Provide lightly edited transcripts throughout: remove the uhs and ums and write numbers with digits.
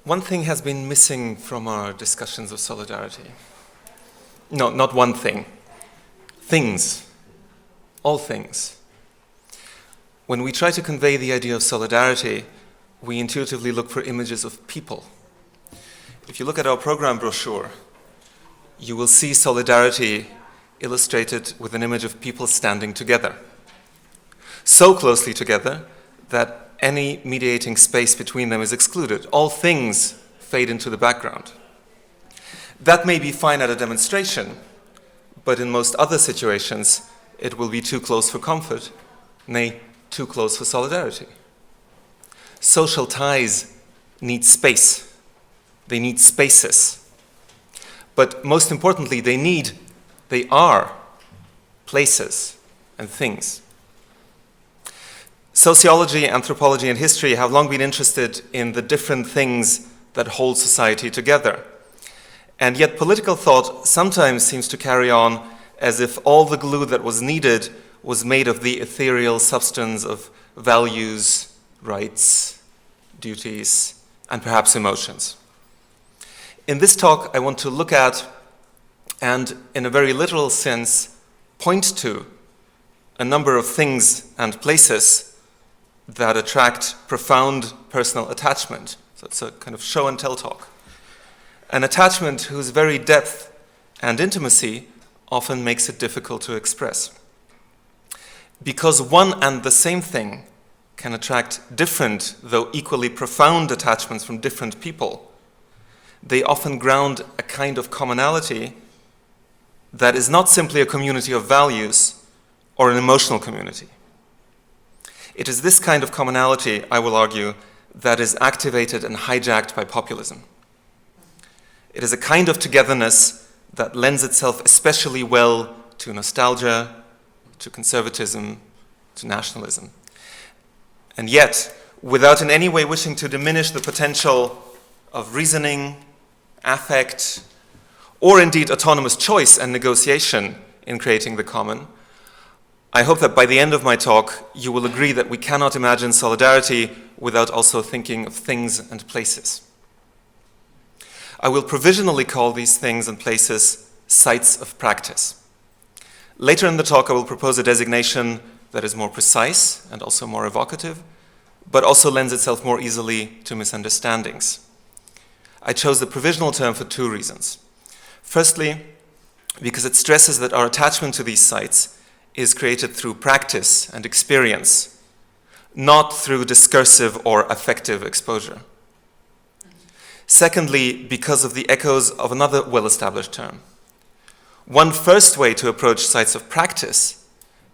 One thing has been missing from our discussions of solidarity. No, not one thing. Things. All things. When we try to convey the idea of solidarity, we intuitively look for images of people. If you look at our program brochure, you will see solidarity illustrated with an image of people standing together. So closely together that any mediating space between them is excluded. All things fade into the background. That may be fine at a demonstration, but in most other situations, it will be too close for comfort, nay, too close for solidarity. Social ties need space. They need spaces. But most importantly, they are places and things. Sociology, anthropology, and history have long been interested in the different things that hold society together. And yet political thought sometimes seems to carry on as if all the glue that was needed was made of the ethereal substance of values, rights, duties, and perhaps emotions. In this talk, I want to look at, and in a very literal sense, point to a number of things and places that attract profound personal attachment. So it's a kind of show and tell talk. An attachment whose very depth and intimacy often makes it difficult to express. Because one and the same thing can attract different, though equally profound attachments from different people, they often ground a kind of commonality that is not simply a community of values or an emotional community. It is this kind of commonality, I will argue, that is activated and hijacked by populism. It is a kind of togetherness that lends itself especially well to nostalgia, to conservatism, to nationalism. And yet, without in any way wishing to diminish the potential of reasoning, affect, or indeed autonomous choice and negotiation in creating the common, I hope that by the end of my talk, you will agree that we cannot imagine solidarity without also thinking of things and places. I will provisionally call these things and places sites of practice. Later in the talk, I will propose a designation that is more precise and also more evocative, but also lends itself more easily to misunderstandings. I chose the provisional term for two reasons. Firstly, because it stresses that our attachment to these sites is created through practice and experience, not through discursive or affective exposure. Secondly, because of the echoes of another well-established term. One first way to approach sites of practice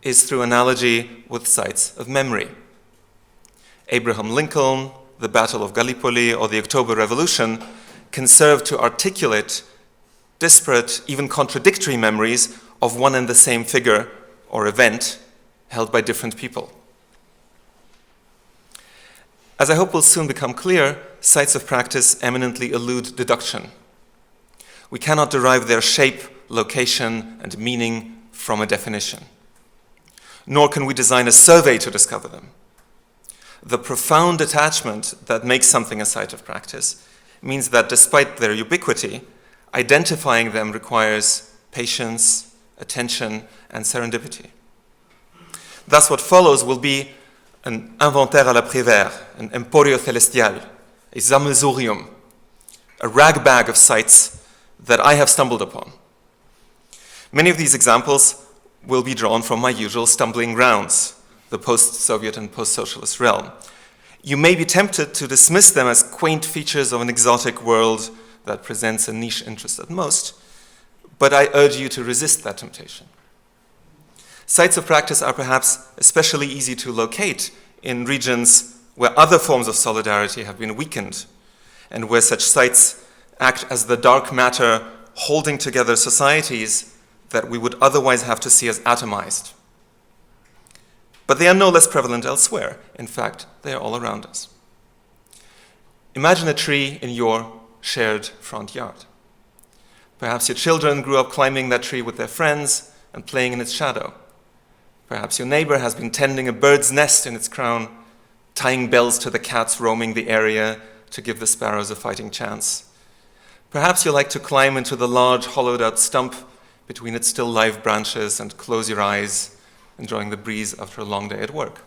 is through analogy with sites of memory. Abraham Lincoln, the Battle of Gallipoli, or the October Revolution can serve to articulate disparate, even contradictory memories of one and the same figure or event held by different people. As I hope will soon become clear, sites of practice eminently elude deduction. We cannot derive their shape, location, and meaning from a definition. Nor can we design a survey to discover them. The profound attachment that makes something a site of practice means that despite their ubiquity, identifying them requires patience, attention, and serendipity. Thus, what follows will be an inventaire à la Prévert, an emporio celestial, a sammelsurium, a ragbag of sites that I have stumbled upon. Many of these examples will be drawn from my usual stumbling grounds, the post-Soviet and post-socialist realm. You may be tempted to dismiss them as quaint features of an exotic world that presents a niche interest at most, but I urge you to resist that temptation. Sites of practice are perhaps especially easy to locate in regions where other forms of solidarity have been weakened, and where such sites act as the dark matter holding together societies that we would otherwise have to see as atomized. But they are no less prevalent elsewhere. In fact, they are all around us. Imagine a tree in your shared front yard. Perhaps your children grew up climbing that tree with their friends and playing in its shadow. Perhaps your neighbor has been tending a bird's nest in its crown, tying bells to the cats roaming the area to give the sparrows a fighting chance. Perhaps you like to climb into the large hollowed-out stump between its still live branches and close your eyes, enjoying the breeze after a long day at work.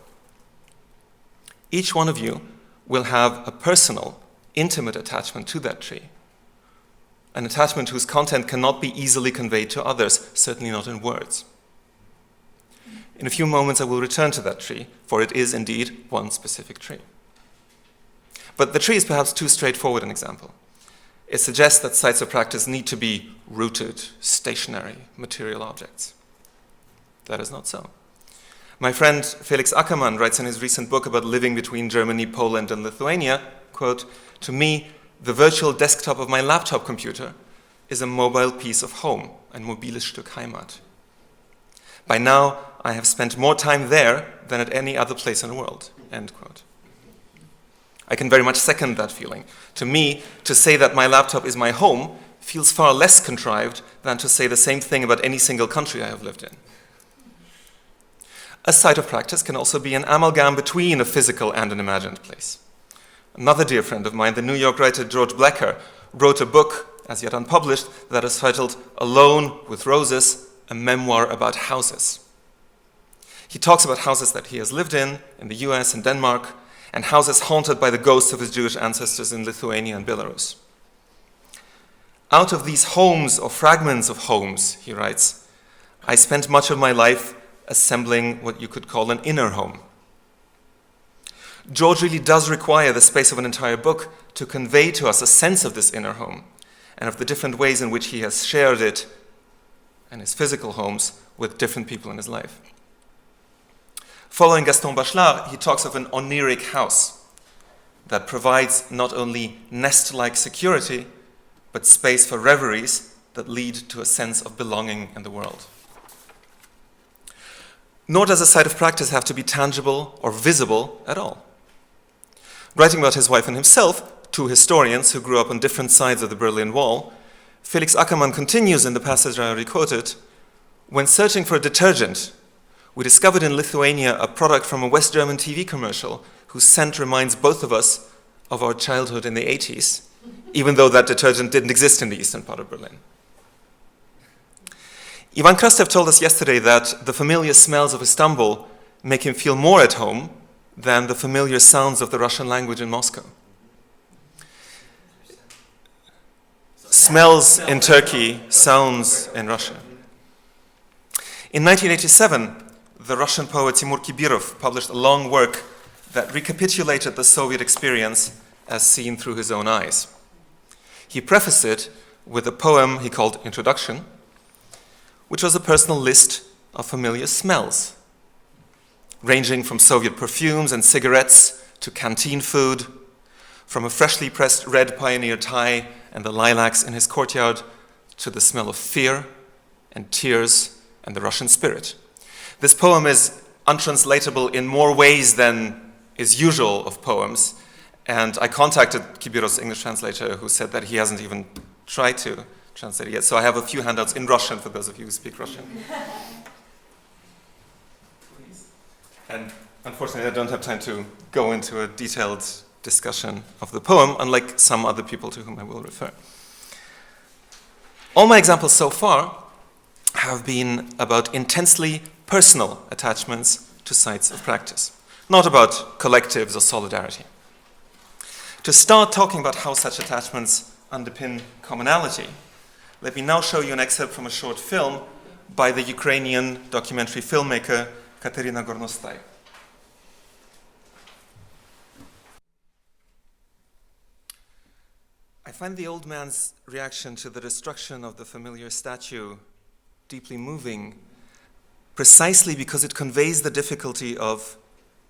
Each one of you will have a personal, intimate attachment to that tree, an attachment whose content cannot be easily conveyed to others, certainly not in words. In a few moments I will return to that tree, for it is indeed one specific tree. But the tree is perhaps too straightforward an example. It suggests that sites of practice need to be rooted, stationary, material objects. That is not so. My friend Felix Ackermann writes in his recent book about living between Germany, Poland, and Lithuania, quote, "To me, the virtual desktop of my laptop computer is a mobile piece of home, ein mobiles Stück Heimat. By now, I have spent more time there than at any other place in the world," end quote. I can very much second that feeling. To me, to say that my laptop is my home feels far less contrived than to say the same thing about any single country I have lived in. A site of practice can also be an amalgam between a physical and an imagined place. Another dear friend of mine, the New York writer George Blecker, wrote a book, as yet unpublished, that is titled Alone with Roses, a memoir about houses. He talks about houses that he has lived in the US and Denmark, and houses haunted by the ghosts of his Jewish ancestors in Lithuania and Belarus. Out of these homes or fragments of homes, he writes, I spent much of my life assembling what you could call an inner home. George really does require the space of an entire book to convey to us a sense of this inner home and of the different ways in which he has shared it and his physical homes with different people in his life. Following Gaston Bachelard, he talks of an oniric house that provides not only nest-like security, but space for reveries that lead to a sense of belonging in the world. Nor does a site of practice have to be tangible or visible at all. Writing about his wife and himself, two historians who grew up on different sides of the Berlin Wall, Felix Ackermann continues in the passage I already quoted, "When searching for a detergent, we discovered in Lithuania a product from a West German TV commercial whose scent reminds both of us of our childhood in the 80s, even though that detergent didn't exist in the eastern part of Berlin." Ivan Krastev told us yesterday that the familiar smells of Istanbul make him feel more at home than the familiar sounds of the Russian language in Moscow. Smells in Turkey, sounds in Russia. In 1987, the Russian poet Timur Kibirov published a long work that recapitulated the Soviet experience as seen through his own eyes. He prefaced it with a poem he called Introduction, which was a personal list of familiar smells, ranging from Soviet perfumes and cigarettes to canteen food, from a freshly pressed red Pioneer tie and the lilacs in his courtyard to the smell of fear and tears and the Russian spirit. This poem is untranslatable in more ways than is usual of poems, and I contacted Kibirov's English translator, who said that he hasn't even tried to translate it yet, so I have a few handouts in Russian for those of you who speak Russian. And unfortunately, I don't have time to go into a detailed discussion of the poem, unlike some other people to whom I will refer. All my examples so far have been about intensely personal attachments to sites of practice, not about collectives or solidarity. To start talking about how such attachments underpin commonality, let me now show you an excerpt from a short film by the Ukrainian documentary filmmaker Katerina Gornostai. I find the old man's reaction to the destruction of the familiar statue deeply moving, precisely because it conveys the difficulty of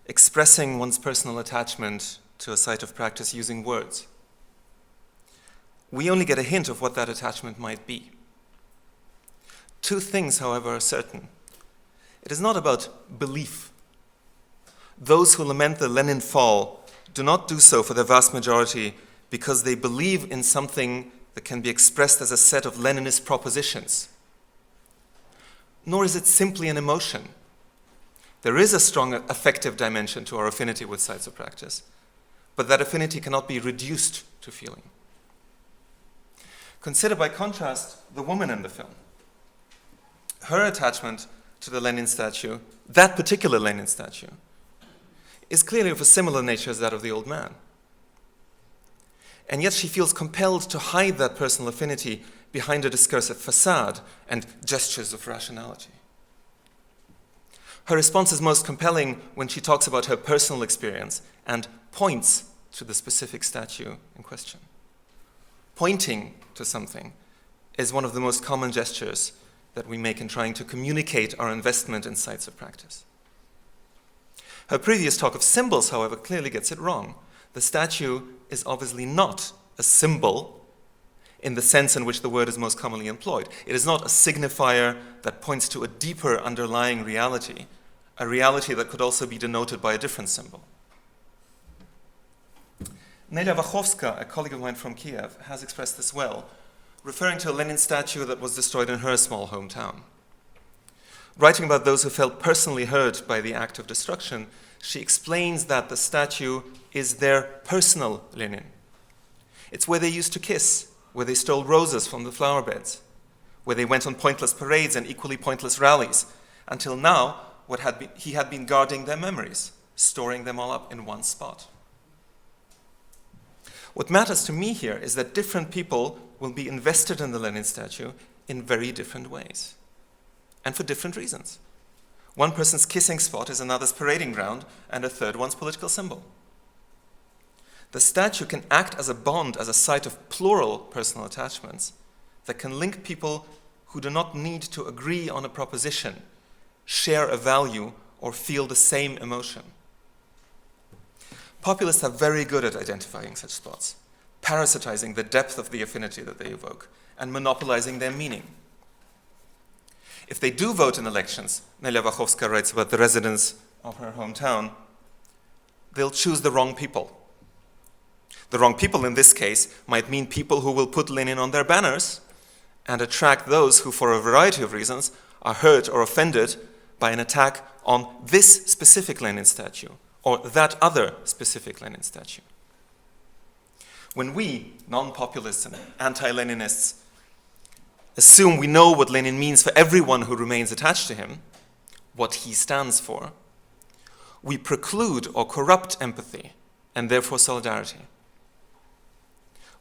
expressing one's personal attachment to a site of practice using words. We only get a hint of what that attachment might be. Two things, however, are certain. It is not about belief. Those who lament the Lenin fall do not do so for the vast majority because they believe in something that can be expressed as a set of Leninist propositions. Nor is it simply an emotion. There is a strong affective dimension to our affinity with sites of practice, but that affinity cannot be reduced to feeling. Consider, by contrast, the woman in the film. Her attachment to the Lenin statue, that particular Lenin statue, is clearly of a similar nature as that of the old man. And yet she feels compelled to hide that personal affinity behind a discursive facade and gestures of rationality. Her response is most compelling when she talks about her personal experience and points to the specific statue in question. Pointing to something is one of the most common gestures that we make in trying to communicate our investment in sites of practice. Her previous talk of symbols, however, clearly gets it wrong. The statue is obviously not a symbol in the sense in which the word is most commonly employed. It is not a signifier that points to a deeper underlying reality, a reality that could also be denoted by a different symbol. Nelia Wachowska, a colleague of mine from Kiev, has expressed this well, referring to a Lenin statue that was destroyed in her small hometown. Writing about those who felt personally hurt by the act of destruction, she explains that the statue is their personal Lenin. It's where they used to kiss, where they stole roses from the flower beds, where they went on pointless parades and equally pointless rallies, until now he had been guarding their memories, storing them all up in one spot. What matters to me here is that different people will be invested in the Lenin statue in very different ways, and for different reasons. One person's kissing spot is another's parading ground, and a third one's political symbol. The statue can act as a bond, as a site of plural personal attachments that can link people who do not need to agree on a proposition, share a value, or feel the same emotion. Populists are very good at identifying such spots, parasitizing the depth of the affinity that they evoke, and monopolizing their meaning. If they do vote in elections, Nelia Wachowska writes about the residents of her hometown, they'll choose the wrong people. The wrong people in this case might mean people who will put Lenin on their banners and attract those who, for a variety of reasons, are hurt or offended by an attack on this specific Lenin statue or that other specific Lenin statue. When we, non-populists and anti-Leninists, assume we know what Lenin means for everyone who remains attached to him, what he stands for, we preclude or corrupt empathy and therefore solidarity.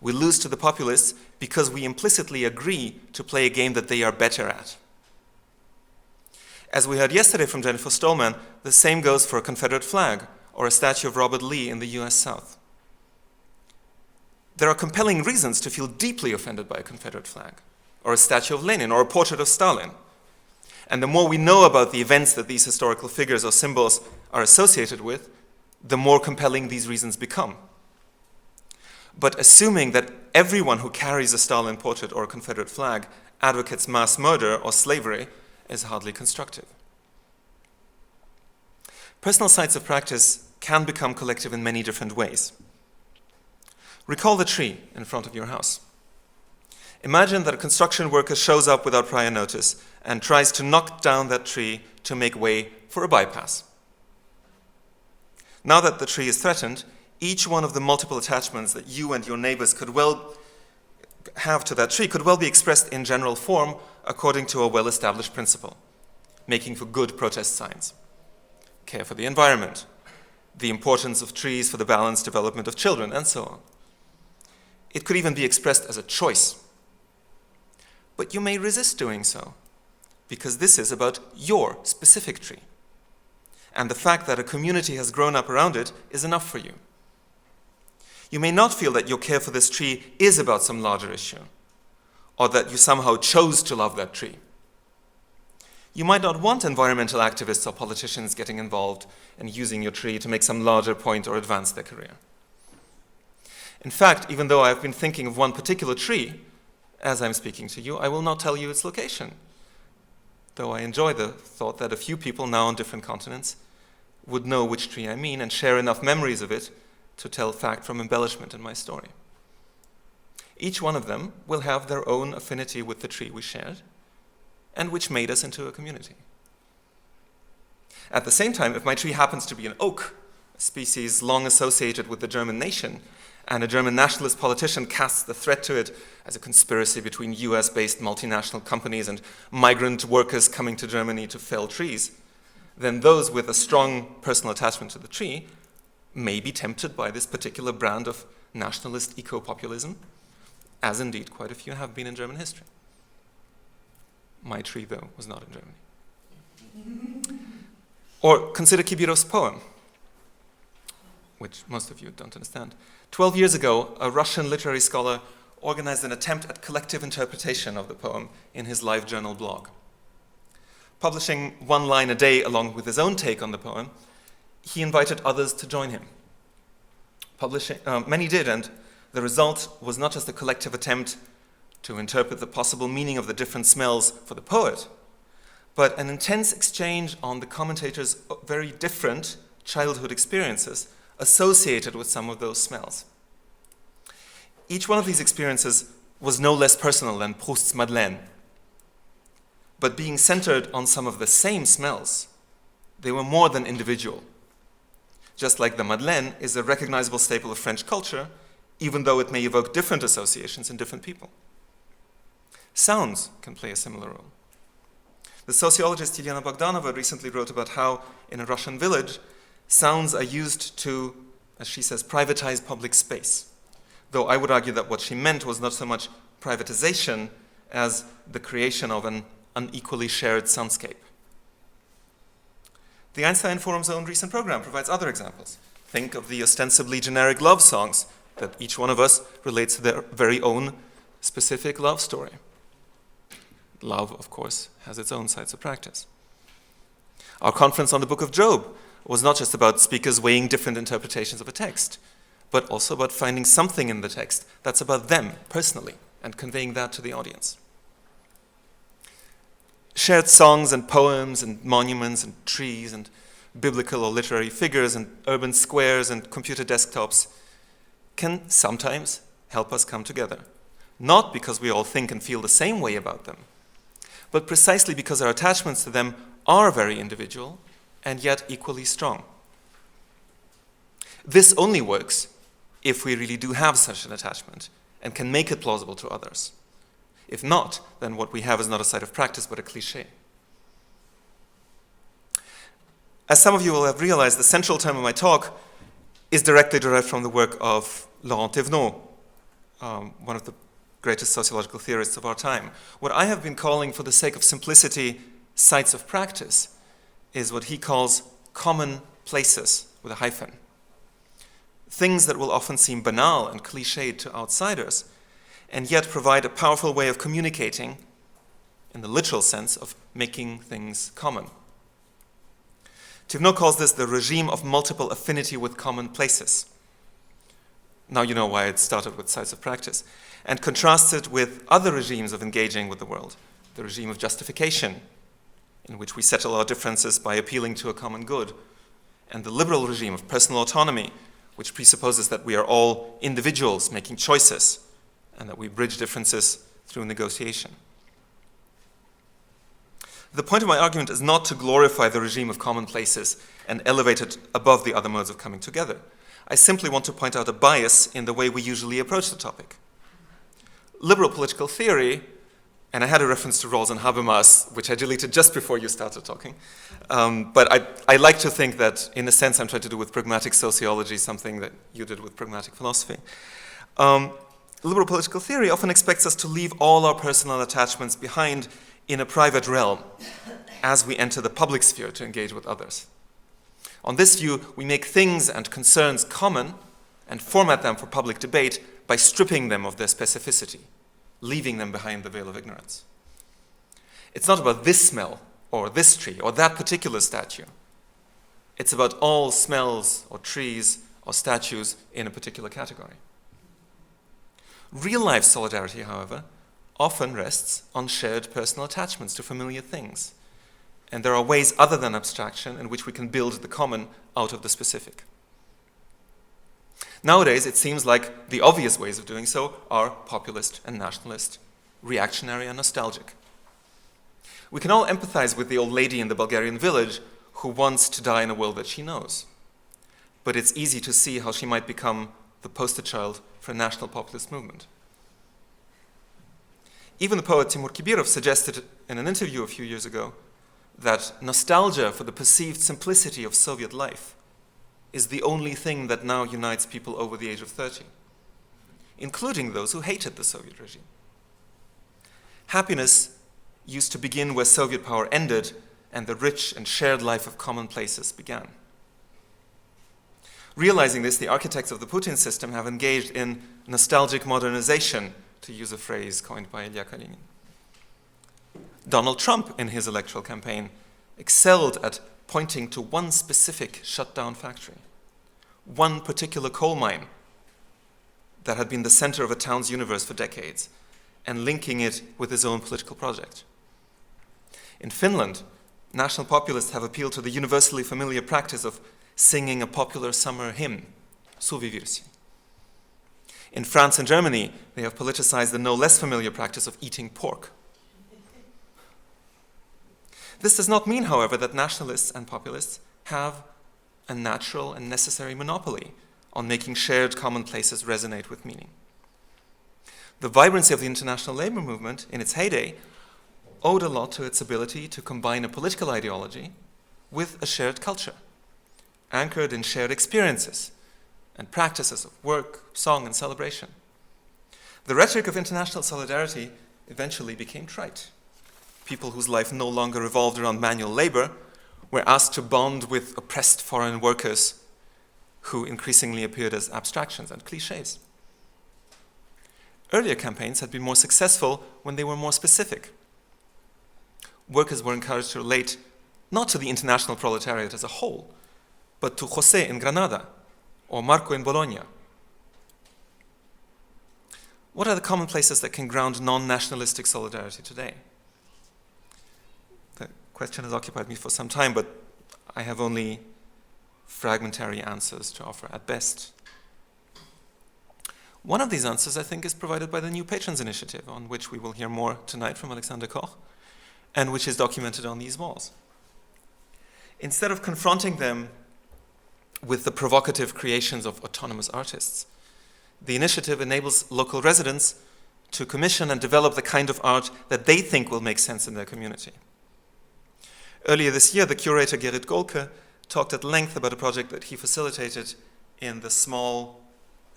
We lose to the populists because we implicitly agree to play a game that they are better at. As we heard yesterday from Jennifer Stallman, the same goes for a Confederate flag or a statue of Robert Lee in the US South. There are compelling reasons to feel deeply offended by a Confederate flag, or a statue of Lenin, or a portrait of Stalin. And the more we know about the events that these historical figures or symbols are associated with, the more compelling these reasons become. But assuming that everyone who carries a Stalin portrait or a Confederate flag advocates mass murder or slavery is hardly constructive. Personal sites of practice can become collective in many different ways. Recall the tree in front of your house. Imagine that a construction worker shows up without prior notice and tries to knock down that tree to make way for a bypass. Now that the tree is threatened, each one of the multiple attachments that you and your neighbors could well have to that tree could well be expressed in general form according to a well-established principle, making for good protest signs. Care for the environment, the importance of trees for the balanced development of children, and so on. It could even be expressed as a choice. But you may resist doing so, because this is about your specific tree. And the fact that a community has grown up around it is enough for you. You may not feel that your care for this tree is about some larger issue, or that you somehow chose to love that tree. You might not want environmental activists or politicians getting involved and using your tree to make some larger point or advance their career. In fact, even though I've been thinking of one particular tree, as I'm speaking to you, I will not tell you its location, though I enjoy the thought that a few people now on different continents would know which tree I mean and share enough memories of it to tell fact from embellishment in my story. Each one of them will have their own affinity with the tree we shared and which made us into a community. At the same time, if my tree happens to be an oak, a species long associated with the German nation, and a German nationalist politician casts the threat to it as a conspiracy between US-based multinational companies and migrant workers coming to Germany to fell trees, then those with a strong personal attachment to the tree may be tempted by this particular brand of nationalist eco-populism, as indeed quite a few have been in German history. My tree, though, was not in Germany. Or consider Kibirov's poem, which most of you don't understand. 12 years ago, a Russian literary scholar organized an attempt at collective interpretation of the poem in his LiveJournal blog. Publishing one line a day along with his own take on the poem, he invited others to join him. Many did, and the result was not just a collective attempt to interpret the possible meaning of the different smells for the poet, but an intense exchange on the commentator's very different childhood experiences associated with some of those smells. Each one of these experiences was no less personal than Proust's Madeleine, but being centered on some of the same smells, they were more than individual. Just like the Madeleine is a recognizable staple of French culture, even though it may evoke different associations in different people. Sounds can play a similar role. The sociologist Ilyana Bogdanova recently wrote about how, in a Russian village, sounds are used to, as she says, privatize public space. Though I would argue that what she meant was not so much privatization as the creation of an unequally shared soundscape. The Einstein Forum's own recent program provides other examples. Think of the ostensibly generic love songs that each one of us relates to their very own specific love story. Love, of course, has its own sides of practice. Our conference on the Book of Job was not just about speakers weighing different interpretations of a text, but also about finding something in the text that's about them personally and conveying that to the audience. Shared songs and poems and monuments and trees and biblical or literary figures and urban squares and computer desktops can sometimes help us come together. Not because we all think and feel the same way about them, but precisely because our attachments to them are very individual and yet equally strong. This only works if we really do have such an attachment and can make it plausible to others. If not, then what we have is not a site of practice, but a cliché. As some of you will have realized, the central term of my talk is directly derived from the work of Laurent Thévenot, one of the greatest sociological theorists of our time. What I have been calling, for the sake of simplicity, sites of practice, is what he calls common places, with a hyphen. Things that will often seem banal and cliched to outsiders, and yet provide a powerful way of communicating, in the literal sense of making things common. Thévenot calls this the regime of multiple affinity with common places. Now you know why it started with sites of practice, and contrasts it with other regimes of engaging with the world. The regime of justification, in which we settle our differences by appealing to a common good, and the liberal regime of personal autonomy, which presupposes that we are all individuals making choices, and that we bridge differences through negotiation. The point of my argument is not to glorify the regime of common places and elevate it above the other modes of coming together. I simply want to point out a bias in the way we usually approach the topic. Liberal political theory, and I had a reference to Rawls and Habermas, which I deleted just before you started talking, but I like to think that, in a sense, I'm trying to do with pragmatic sociology something that you did with pragmatic philosophy. Liberal political theory often expects us to leave all our personal attachments behind in a private realm as we enter the public sphere to engage with others. On this view, we make things and concerns common and format them for public debate by stripping them of their specificity, leaving them behind the veil of ignorance. It's not about this smell or this tree or that particular statue. It's about all smells or trees or statues in a particular category. Real-life solidarity, however, often rests on shared personal attachments to familiar things. And there are ways other than abstraction in which we can build the common out of the specific. Nowadays, it seems like the obvious ways of doing so are populist and nationalist, reactionary and nostalgic. We can all empathize with the old lady in the Bulgarian village who wants to die in a world that she knows. but it's easy to see how she might become the poster child for a national populist movement. Even the poet Timur Kibirov suggested in an interview a few years ago that nostalgia for the perceived simplicity of Soviet life is the only thing that now unites people over the age of 30, including those who hated the Soviet regime. Happiness used to begin where Soviet power ended and the rich and shared life of commonplaces began. Realizing this, the architects of the Putin system have engaged in nostalgic modernization, to use a phrase coined by Ilya Kalinin. Donald Trump, in his electoral campaign, excelled at pointing to one specific shut-down factory, one particular coal mine that had been the center of a town's universe for decades, and linking it with his own political project. In Finland, national populists have appealed to the universally familiar practice of singing a popular summer hymn, Suvivirsi. In France and Germany, they have politicized the no less familiar practice of eating pork. This does not mean, however, that nationalists and populists have a natural and necessary monopoly on making shared commonplaces resonate with meaning. The vibrancy of the international labor movement in its heyday owed a lot to its ability to combine a political ideology with a shared culture, anchored in shared experiences and practices of work, song, and celebration. The rhetoric of international solidarity eventually became trite. People whose life no longer revolved around manual labor were asked to bond with oppressed foreign workers who increasingly appeared as abstractions and cliches. Earlier campaigns had been more successful when they were more specific. Workers were encouraged to relate not to the international proletariat as a whole, but to José in Granada or Marco in Bologna. What are the commonplaces that can ground non-nationalistic solidarity today? The question has occupied me for some time, but I have only fragmentary answers to offer at best. One of these answers, I think, is provided by the New Patrons Initiative, on which we will hear more tonight from Alexander Koch, and which is documented on these walls. Instead of confronting them with the provocative creations of autonomous artists, the initiative enables local residents to commission and develop the kind of art that they think will make sense in their community. Earlier this year, the curator Gerrit Golke talked at length about a project that he facilitated in the small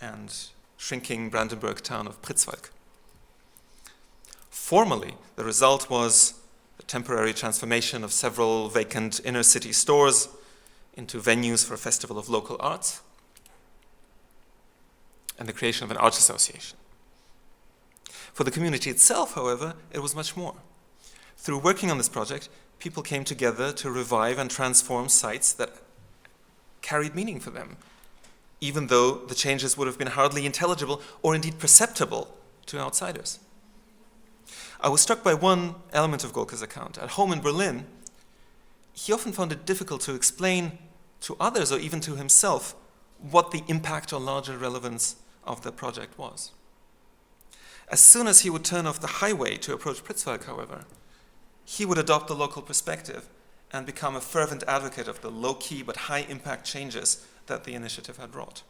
and shrinking Brandenburg town of Pritzwalk. Formally, the result was the temporary transformation of several vacant inner city stores into venues for a festival of local arts and the creation of an arts association. For the community itself, however, it was much more. Through working on this project, people came together to revive and transform sites that carried meaning for them, even though the changes would have been hardly intelligible or indeed perceptible to outsiders. I was struck by one element of Golke's account. At home in Berlin, he often found it difficult to explain to others or even to himself what the impact or larger relevance of the project was. As soon as he would turn off the highway to approach Pritzwalk, however, he would adopt the local perspective and become a fervent advocate of the low-key but high-impact changes that the initiative had wrought.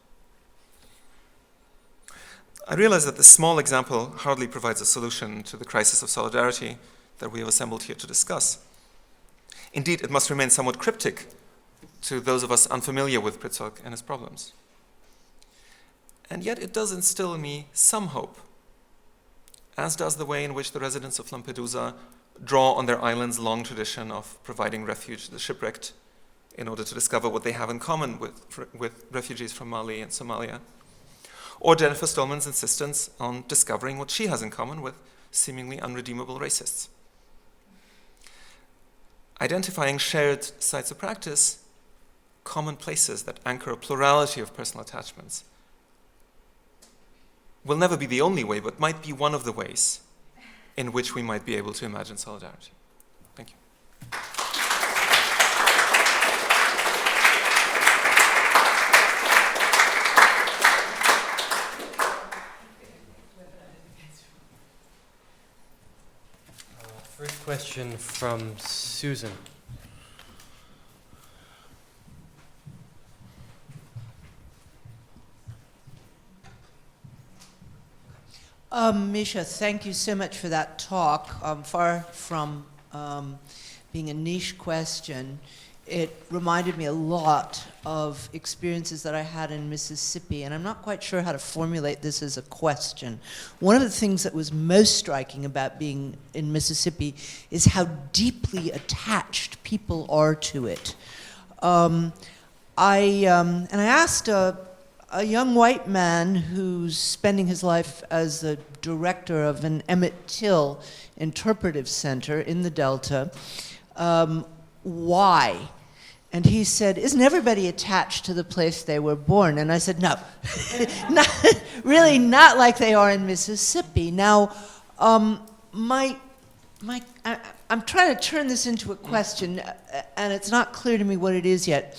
I realize that this small example hardly provides a solution to the crisis of solidarity that we have assembled here to discuss. Indeed, it must remain somewhat cryptic to those of us unfamiliar with Pritzwalk and its problems. And yet it does instill in me some hope, as does the way in which the residents of Lampedusa draw on their island's long tradition of providing refuge to the shipwrecked in order to discover what they have in common with refugees from Mali and Somalia, or Jennifer Stallman's insistence on discovering what she has in common with seemingly unredeemable racists. Identifying shared sites of practice, common places that anchor a plurality of personal attachments, will never be the only way, but might be one of the ways in which we might be able to imagine solidarity. Thank you. First question from Susan. Mischa, thank you so much for that talk. Far from being a niche question, it reminded me a lot of experiences that I had in Mississippi, and I'm not quite sure how to formulate this as a question. One of the things that was most striking about being in Mississippi is how deeply attached people are to it. And I asked a young white man who's spending his life as the director of an Emmett Till interpretive center in the Delta, why? And he said, isn't everybody attached to the place they were born? And I said, no, really not like they are in Mississippi. Now, I'm trying to turn this into a question, and it's not clear to me what it is yet.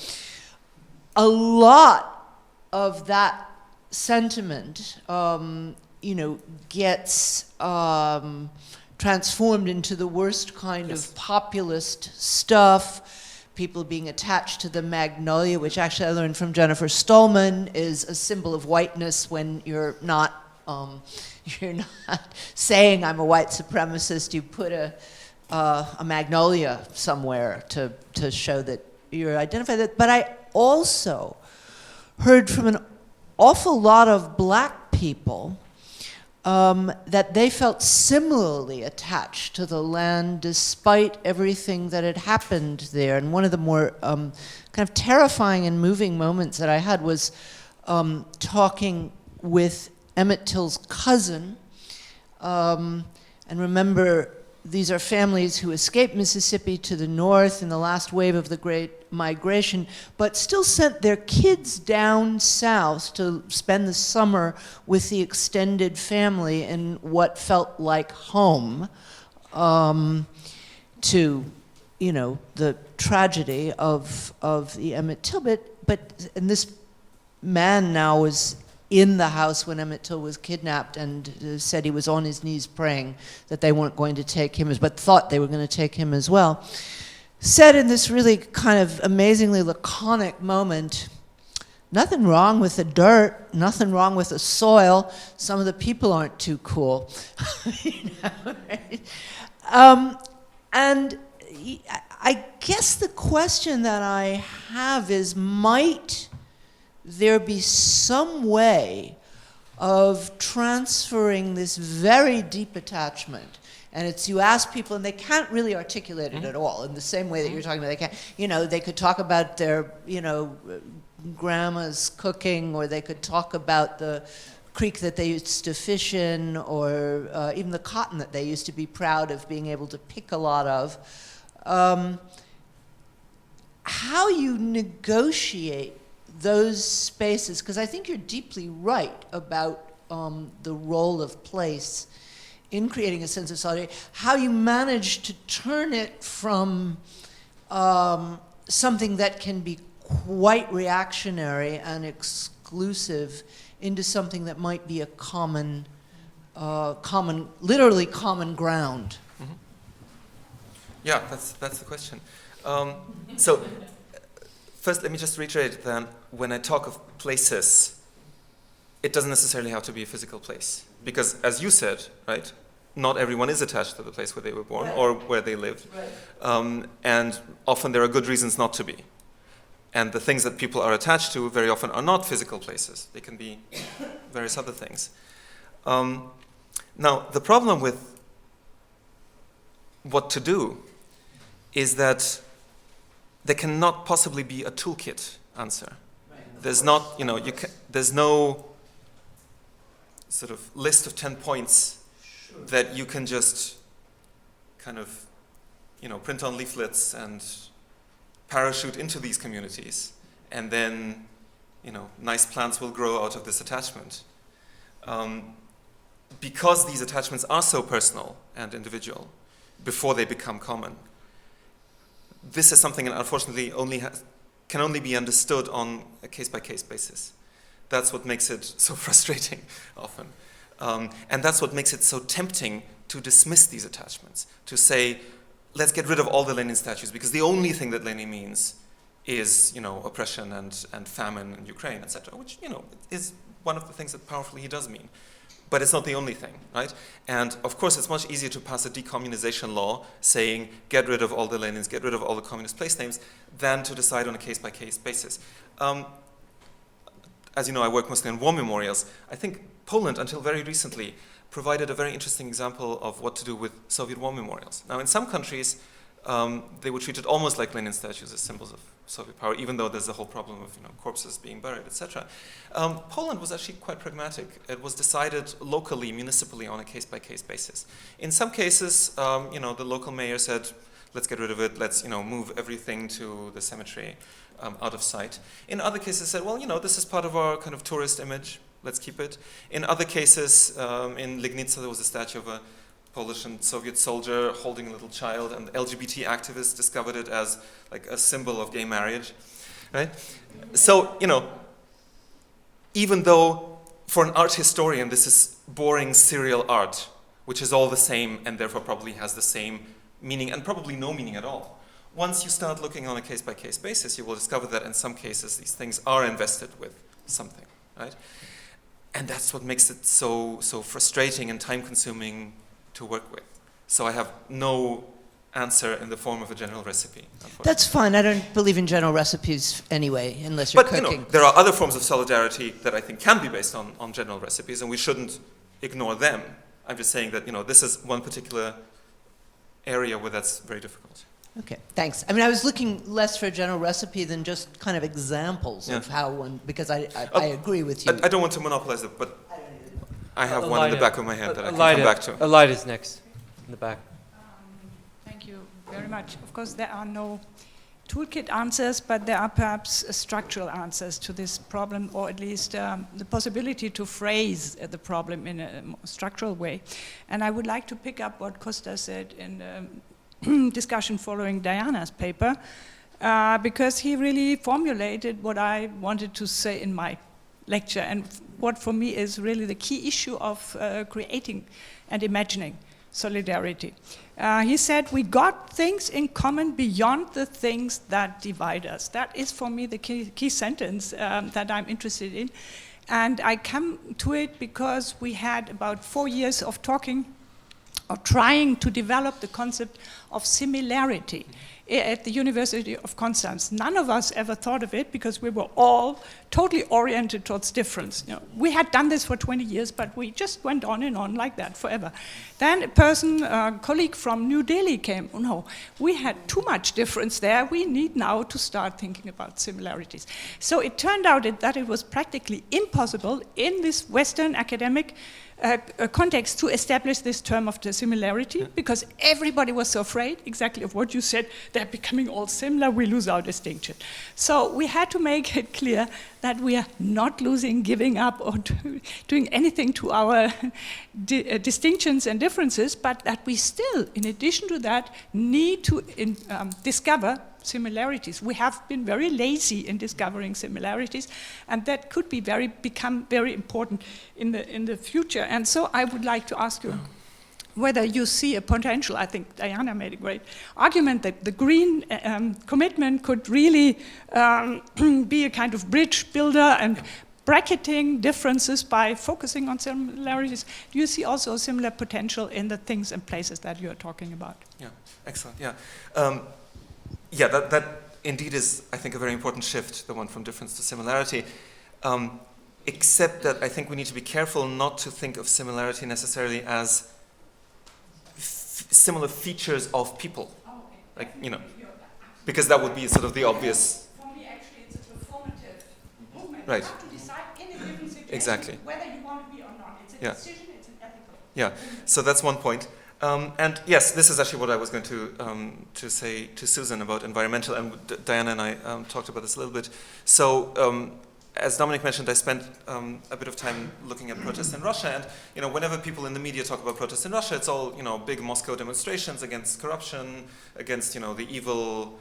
A lot of that sentiment, gets transformed into the worst kind of populist stuff. People being attached to the magnolia, which actually I learned from Jennifer Stallman is a symbol of whiteness when you're not saying I'm a white supremacist. You put a magnolia somewhere to show that you're identified with. But I also heard from an awful lot of black people that they felt similarly attached to the land despite everything that had happened there. And one of the more kind of terrifying and moving moments that I had was talking with Emmett Till's cousin. And remember, these are families who escaped Mississippi to the north in the last wave of the Great Migration, but still sent their kids down south to spend the summer with the extended family in what felt like home, to, the tragedy of the Emmett Till. And this man now was in the house when Emmett Till was kidnapped, and said he was on his knees praying that they weren't going to take him, but thought they were going to take him as well. Said in this really kind of amazingly laconic moment, nothing wrong with the dirt, nothing wrong with the soil, some of the people aren't too cool. Right? And I guess the question that I have is, might there be some way of transferring this very deep attachment? And it's, you ask people and they can't really articulate it at all in the same way that you're talking about. They can't, they could talk about their, grandma's cooking, or they could talk about the creek that they used to fish in, or even the cotton that they used to be proud of being able to pick a lot of. How you negotiate those spaces, because I think you're deeply right about the role of place in creating a sense of solidarity, how you manage to turn it from something that can be quite reactionary and exclusive into something that might be a literally common ground. Mm-hmm. Yeah, that's the question. So first, let me just reiterate that when I talk of places, it doesn't necessarily have to be a physical place. Because as you said, right, not everyone is attached to the place where they were born, right, or where they lived. Right. And often there are good reasons not to be. And the things that people are attached to very often are not physical places. They can be various other things. Now, the problem with what to do is that there cannot possibly be a toolkit answer. Right. There's not, there's no sort of list of 10 points that you can just kind of, print on leaflets and parachute into these communities, and then, nice plants will grow out of this attachment. Because these attachments are so personal and individual before they become common, this is something that unfortunately can only be understood on a case-by-case basis. That's what makes it so frustrating often. And that's what makes it so tempting to dismiss these attachments, to say, let's get rid of all the Lenin statues, because the only thing that Lenin means is, oppression and famine in Ukraine, etc., which, is one of the things that powerfully he does mean. But it's not the only thing, right? And of course, it's much easier to pass a decommunization law saying get rid of all the Lenins, get rid of all the communist place names, than to decide on a case-by-case basis. As you know, I work mostly on war memorials. I think Poland, until very recently, provided a very interesting example of what to do with Soviet war memorials. Now, in some countries, they were treated almost like Lenin statues as symbols of Soviet power, even though there's the whole problem of corpses being buried, etc. Poland was actually quite pragmatic. It was decided locally, municipally, on a case-by-case basis. In some cases, the local mayor said, let's get rid of it, let's move everything to the cemetery out of sight. In other cases, said, well, this is part of our kind of tourist image, let's keep it. In other cases, in Legnica, there was a statue of a Polish and Soviet soldier holding a little child, and LGBT activists discovered it as like a symbol of gay marriage, right? So, even though for an art historian this is boring serial art, which is all the same and therefore probably has the same meaning and probably no meaning at all, once you start looking on a case-by-case basis, you will discover that in some cases these things are invested with something, right? And that's what makes it so frustrating and time-consuming to work with. So I have no answer in the form of a general recipe. That's fine. I don't believe in general recipes anyway, unless you're cooking. But there are other forms of solidarity that I think can be based on general recipes, and we shouldn't ignore them. I'm just saying that this is one particular area where that's very difficult. Okay, thanks. I mean, I was looking less for a general recipe than just kind of examples of how one, because I agree with you. I don't want to monopolize it, but I have one in the back of my head that I can come back to. Alida is next, in the back. Thank you very much. Of course, there are no toolkit answers, but there are perhaps structural answers to this problem, or at least the possibility to phrase the problem in a structural way. And I would like to pick up what Costa said in the discussion following Diana's paper, because he really formulated what I wanted to say in my lecture, and what for me is really the key issue of creating and imagining solidarity. He said we got things in common beyond the things that divide us. That is for me the key sentence that I'm interested in. And I come to it because we had about 4 years of talking or trying to develop the concept of similarity at the University of Constance. None of us ever thought of it because we were all totally oriented towards difference. We had done this for 20 years, but we just went on and on like that forever. Then a colleague from New Delhi came, oh no, we had too much difference there. We need now to start thinking about similarities. So it turned out that it was practically impossible in this Western academic context to establish this term of the similarity, because everybody was so afraid, exactly of what you said, they're becoming all similar, we lose our distinction. So we had to make it clear that we are not losing, giving up, or doing anything to our distinctions and differences, but that we still, in addition to that, need to discover similarities. We have been very lazy in discovering similarities, and that could become very important in the future. And so I would like to ask you whether you see a potential. I think Diana made a great argument that the green commitment could really be a kind of bridge builder and bracketing differences by focusing on similarities. Do you see also a similar potential in the things and places that you are talking about? Yeah, excellent. Yeah. That indeed is, I think, a very important shift, the one from difference to similarity, except that I think we need to be careful not to think of similarity necessarily as similar features of people, because that would be sort of the obvious. For me, actually, it's a performative movement. Right. You have to decide in a given situation Exactly. whether you want to be or not. It's a decision, it's an ethical. Yeah, so that's one point. And yes, this is actually what I was going to say to Susan about environmental, and Diana and I talked about this a little bit. So, as Dominic mentioned, I spent a bit of time looking at protests in Russia, and whenever people in the media talk about protests in Russia, it's all big Moscow demonstrations against corruption, against the evil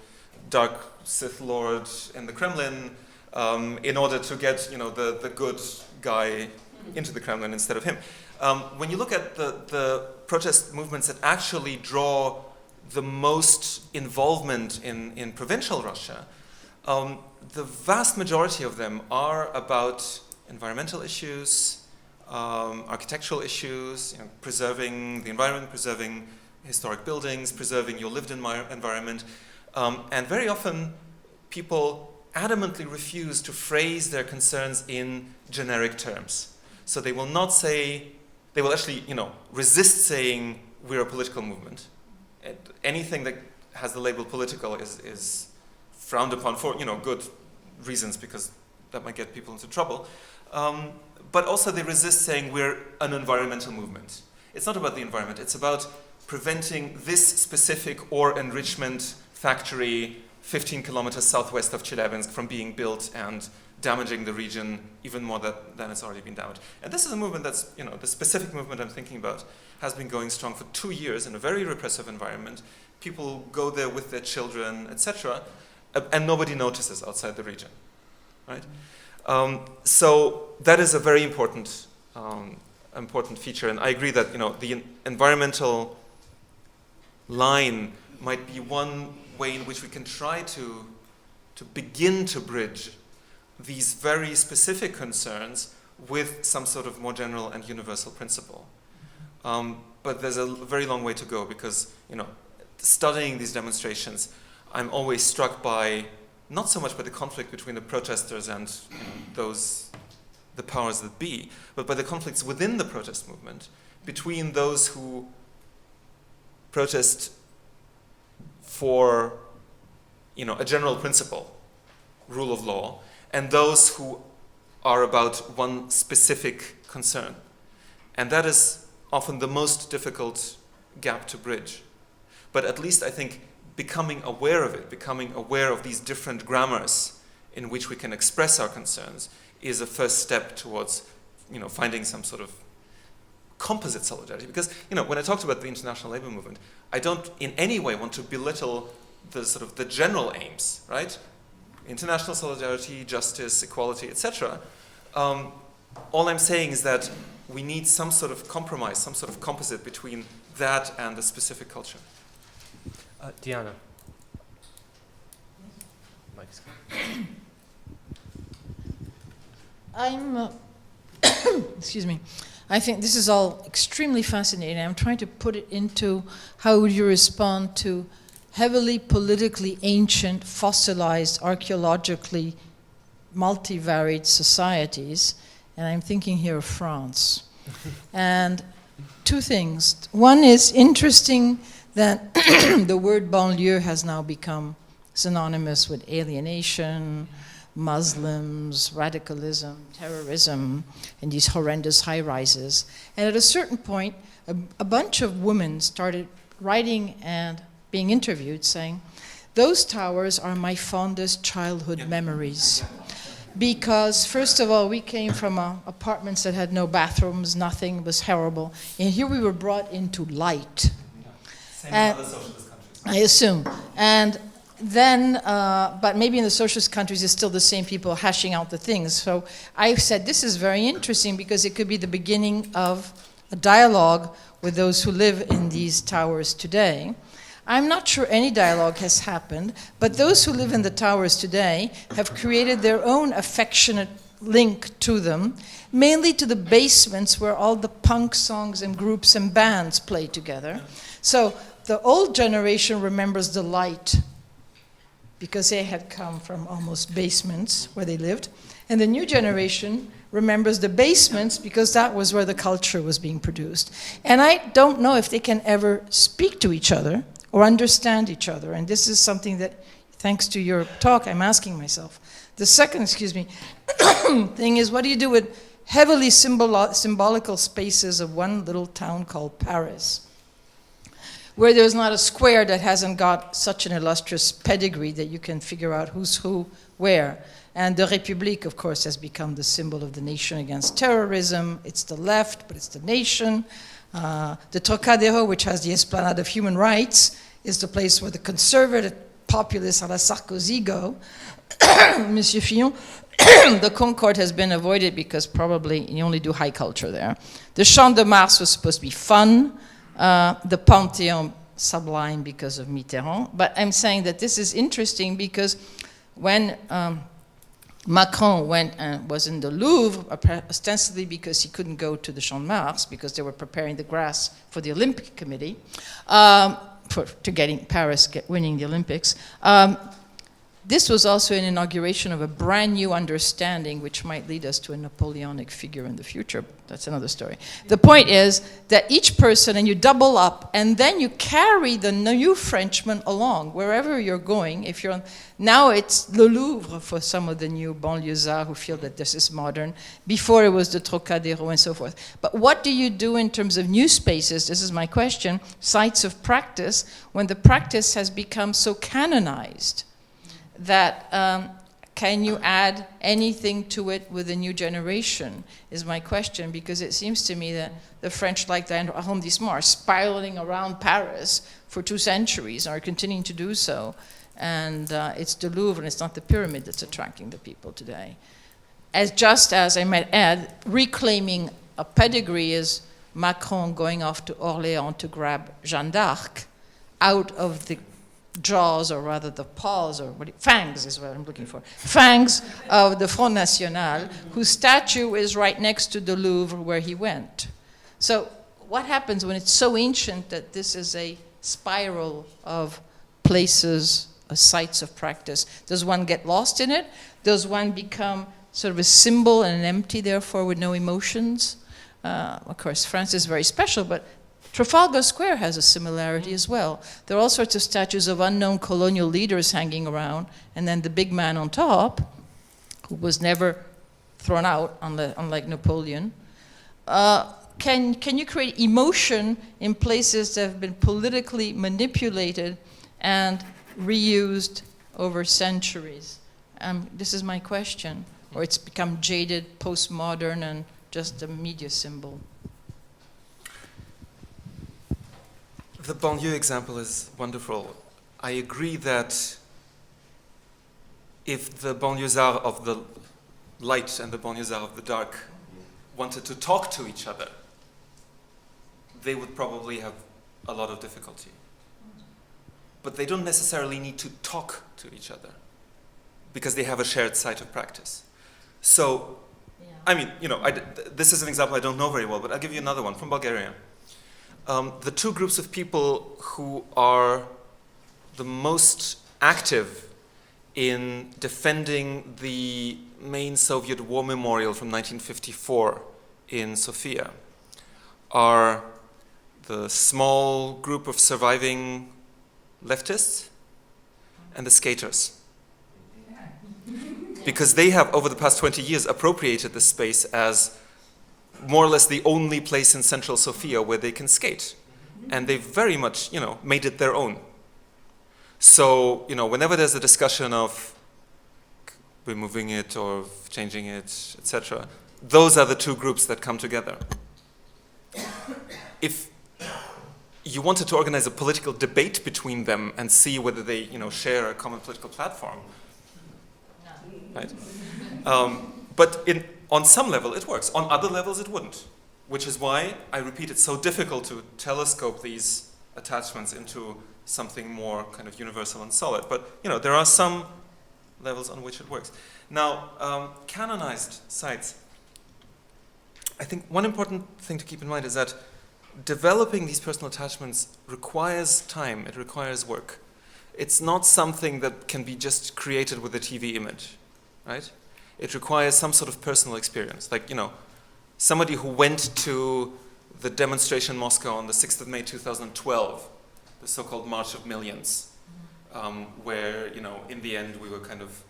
dark Sith Lord in the Kremlin, in order to get the good guy into the Kremlin instead of him. When you look at the protest movements that actually draw the most involvement in provincial Russia, the vast majority of them are about environmental issues, architectural issues, preserving the environment, preserving historic buildings, preserving your lived environment. And very often, people adamantly refuse to phrase their concerns in generic terms. So they will not say, they will actually, resist saying we're a political movement. And anything that has the label political is frowned upon for, good reasons, because that might get people into trouble. But also they resist saying we're an environmental movement. It's not about the environment, it's about preventing this specific ore enrichment factory 15 kilometers southwest of Chelyabinsk from being built and damaging the region even more than it's already been damaged. And this is a movement that's, the specific movement I'm thinking about has been going strong for 2 years in a very repressive environment. People go there with their children, etc., and nobody notices outside the region, right? So that is a very important feature, and I agree that the environmental line might be one way in which we can try to begin to bridge these very specific concerns with some sort of more general and universal principle. But there's a very long way to go, because studying these demonstrations, I'm always struck by not so much by the conflict between the protesters and the powers that be, but by the conflicts within the protest movement, between those who protest for a general principle, rule of law, and those who are about one specific concern. And that is often the most difficult gap to bridge. But at least I think becoming aware of it, becoming aware of these different grammars in which we can express our concerns, is a first step towards finding some sort of composite solidarity. Because when I talked about the international labor movement, I don't in any way want to belittle the general aims, right? International solidarity, justice, equality, etc. All I'm saying is that we need some sort of compromise, some sort of composite between that and the specific culture. Diana. Mike's I'm, excuse me, I think this is all extremely fascinating. I'm trying to put it into how would you respond to heavily politically ancient, fossilized, archaeologically multivariate societies, and I'm thinking here of France. And two things. One is interesting that the word banlieue has now become synonymous with alienation, Muslims, radicalism, terrorism, and these horrendous high-rises. And at a certain point, a bunch of women started writing and being interviewed saying, those towers are my fondest childhood memories. Because, first of all, we came from apartments that had no bathrooms, nothing, was horrible. And here we were brought into light. Same in other socialist countries. I assume. And then, but maybe in the socialist countries, it's still the same people hashing out the things. So I said, this is very interesting because it could be the beginning of a dialogue with those who live in these towers today. I'm not sure any dialogue has happened, but those who live in the towers today have created their own affectionate link to them, mainly to the basements where all the punk songs and groups and bands play together. So the old generation remembers the light because they had come from almost basements where they lived. And the new generation remembers the basements because that was where the culture was being produced. And I don't know if they can ever speak to each other or understand each other. And this is something that, thanks to your talk, I'm asking myself. The second, thing is, what do you do with heavily symbolical spaces of one little town called Paris, where there's not a square that hasn't got such an illustrious pedigree that you can figure out who's who, where. And the République, of course, has become the symbol of the nation against terrorism. It's the left, but it's the nation. The Trocadero, which has the Esplanade of Human Rights, is the place where the conservative populists à la Sarkozy go. Monsieur Fillon, the Concorde has been avoided because probably you only do high culture there. The Champ de Mars was supposed to be fun. The Panthéon, sublime because of Mitterrand. But I'm saying that this is interesting because when Macron went and was in the Louvre, ostensibly because he couldn't go to the Champ de Mars because they were preparing the grass for the Olympic Committee, to getting Paris winning the Olympics. This was also an inauguration of a brand new understanding, which might lead us to a Napoleonic figure in the future. That's another story. The point is that each person, and you double up, and then you carry the new Frenchman along wherever you're going. If you're now it's the Louvre for some of the new banlieusards who feel that this is modern. Before it was the Trocadero and so forth. But what do you do in terms of new spaces? This is my question. Sites of practice, when the practice has become so canonized that can you add anything to it with the new generation, is my question, because it seems to me that the French, like the arrondissement, are spiraling around Paris for 2 centuries, are continuing to do so, and it's the Louvre and it's not the pyramid that's attracting the people today. Just as I might add, reclaiming a pedigree is Macron going off to Orléans to grab Jeanne d'Arc out of the jaws, or rather the paws, or fangs is what I'm looking for, fangs of the Front National, whose statue is right next to the Louvre where he went. So what happens when it's so ancient that this is a spiral of places, sites of practice? Does one get lost in it? Does one become sort of a symbol and empty, therefore, with no emotions? Of course, France is very special, but Trafalgar Square has a similarity as well. There are all sorts of statues of unknown colonial leaders hanging around, and then the big man on top, who was never thrown out, unlike Napoleon. Can you create emotion in places that have been politically manipulated and reused over centuries? This is my question. Or it's become jaded, postmodern, and just a media symbol. The banlieue example is wonderful. I agree that if the banlieusards of the light and the banlieusards of the dark wanted to talk to each other, they would probably have a lot of difficulty. But they don't necessarily need to talk to each other because they have a shared site of practice. So, I mean, this is an example I don't know very well, but I'll give you another one from Bulgaria. The 2 groups of people who are the most active in defending the main Soviet war memorial from 1954 in Sofia are the small group of surviving leftists and the skaters. Because they have, over the past 20 years, appropriated the space as more or less the only place in central Sofia where they can skate. And they've very much, made it their own. So, whenever there's a discussion of removing it or changing it, etc., those are the 2 groups that come together. If you wanted to organize a political debate between them and see whether they, share a common political platform, right? But on some level, it works. On other levels, it wouldn't. Which is why, I repeat, it's so difficult to telescope these attachments into something more kind of universal and solid. But, there are some levels on which it works. Now, canonized sites. I think one important thing to keep in mind is that developing these personal attachments requires time. It requires work. It's not something that can be just created with a TV image, right? It requires some sort of personal experience. Like, somebody who went to the demonstration in Moscow on the 6th of May 2012, the so-called March of Millions, where, in the end we were kind of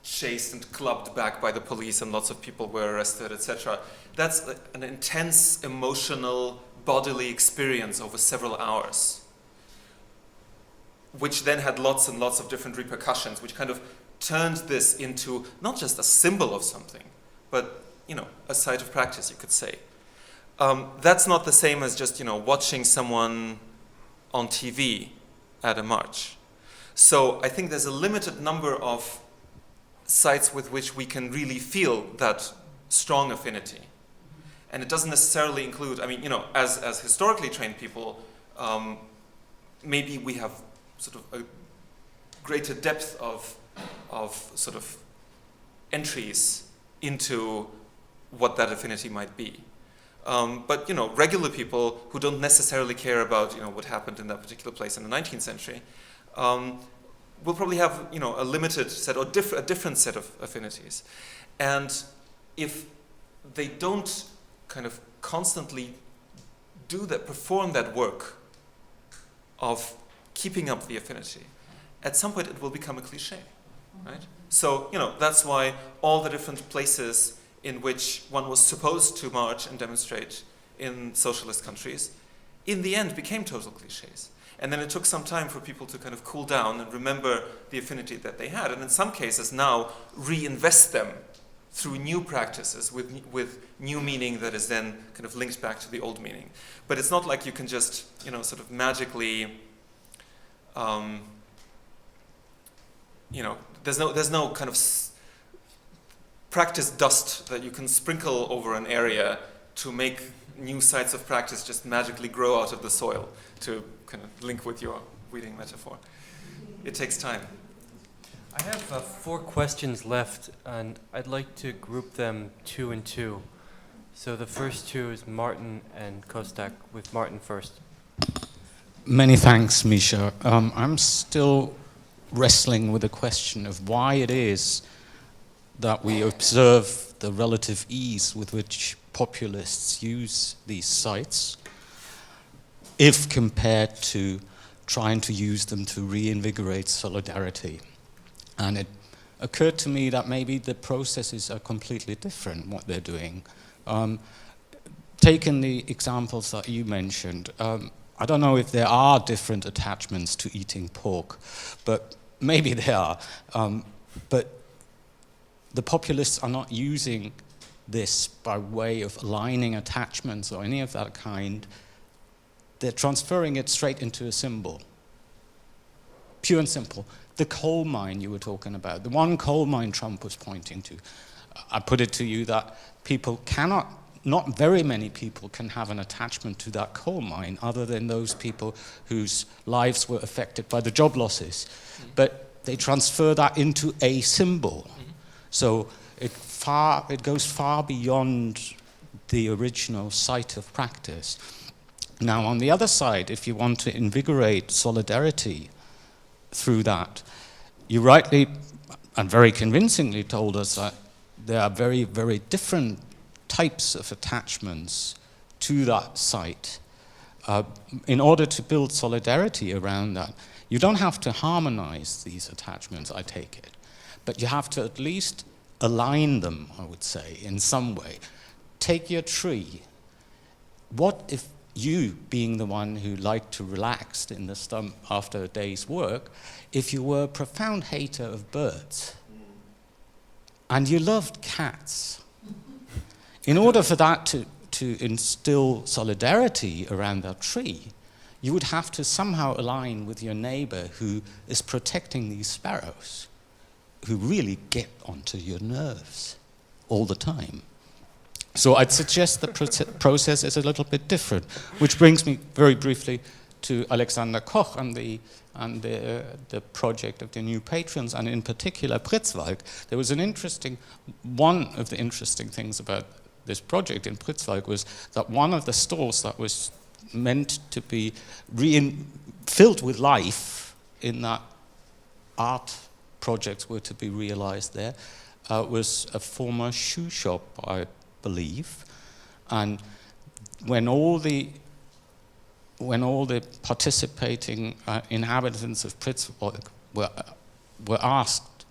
chased and clubbed back by the police and lots of people were arrested, etc. That's an intense emotional, bodily experience over several hours, which then had lots and lots of different repercussions, which kind of turned this into not just a symbol of something, but a site of practice, you could say. That's not the same as just watching someone on TV at a march. So I think there's a limited number of sites with which we can really feel that strong affinity, and it doesn't necessarily include. As historically trained people, maybe we have sort of a greater depth of sort of entries into what that affinity might be. But regular people who don't necessarily care about what happened in that particular place in the 19th century will probably have a limited set or a different set of affinities. And if they don't kind of constantly perform that work of keeping up the affinity, at some point it will become a cliche, right? So, that's why all the different places in which one was supposed to march and demonstrate in socialist countries, in the end became total cliches. And then it took some time for people to kind of cool down and remember the affinity that they had, and in some cases now reinvest them through new practices with new meaning that is then kind of linked back to the old meaning. But it's not like you can just, sort of magically, there's no kind of practice dust that you can sprinkle over an area to make new sites of practice just magically grow out of the soil, to kind of link with your weeding metaphor. It takes time. I have 4 questions left, and I'd like to group them 2 and 2. So the first 2 is Martin and Kostak, with Martin first. Many thanks, Mischa. I'm still wrestling with the question of why it is that we observe the relative ease with which populists use these sites, if compared to trying to use them to reinvigorate solidarity. And it occurred to me that maybe the processes are completely different, what they're doing. Taking the examples that you mentioned, I don't know if there are different attachments to eating pork, but maybe there are. But the populists are not using this by way of aligning attachments or any of that kind. They're transferring it straight into a symbol. Pure and simple. The coal mine you were talking about, the one coal mine Trump was pointing to, I put it to you that people cannot, not very many people can have an attachment to that coal mine other than those people whose lives were affected by the job losses. But they transfer that into a symbol. So it goes far beyond the original site of practice. Now, on the other side, if you want to invigorate solidarity through that, you rightly and very convincingly told us that there are very, very different types of attachments to that site. In order to build solidarity around that, you don't have to harmonize these attachments, I take it, but you have to at least align them, I would say, in some way. Take your tree. What if you, being the one who liked to relax in the stump after a day's work, if you were a profound hater of birds and you loved cats, in order for that to instill solidarity around that tree, you would have to somehow align with your neighbor who is protecting these sparrows, who really get onto your nerves all the time. So I'd suggest the process is a little bit different, which brings me very briefly to Alexander Koch and the project of the new patrons, and in particular Pritzwalk. There was one of the interesting things about this project in Pritzwalk was that one of the stores that was meant to be filled with life in that art projects were to be realized there was a former shoe shop, I believe, and when all the participating inhabitants of Pritzwalk were asked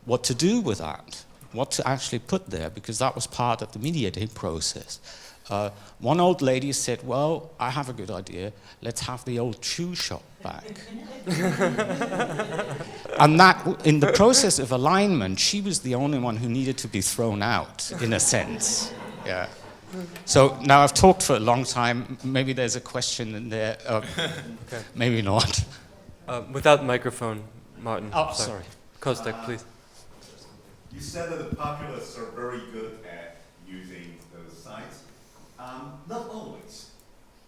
what to do with that, what to actually put there, because that was part of the mediating process. One old lady said, well, I have a good idea, let's have the old shoe shop back. And that, in the process of alignment, she was the only one who needed to be thrown out, in a sense. Yeah. So now I've talked for a long time, maybe there's a question in there, Okay. Maybe not. Without microphone, Martin. Oh, sorry. Kostak, please. You said that the populists are very good at using those sites. Not always.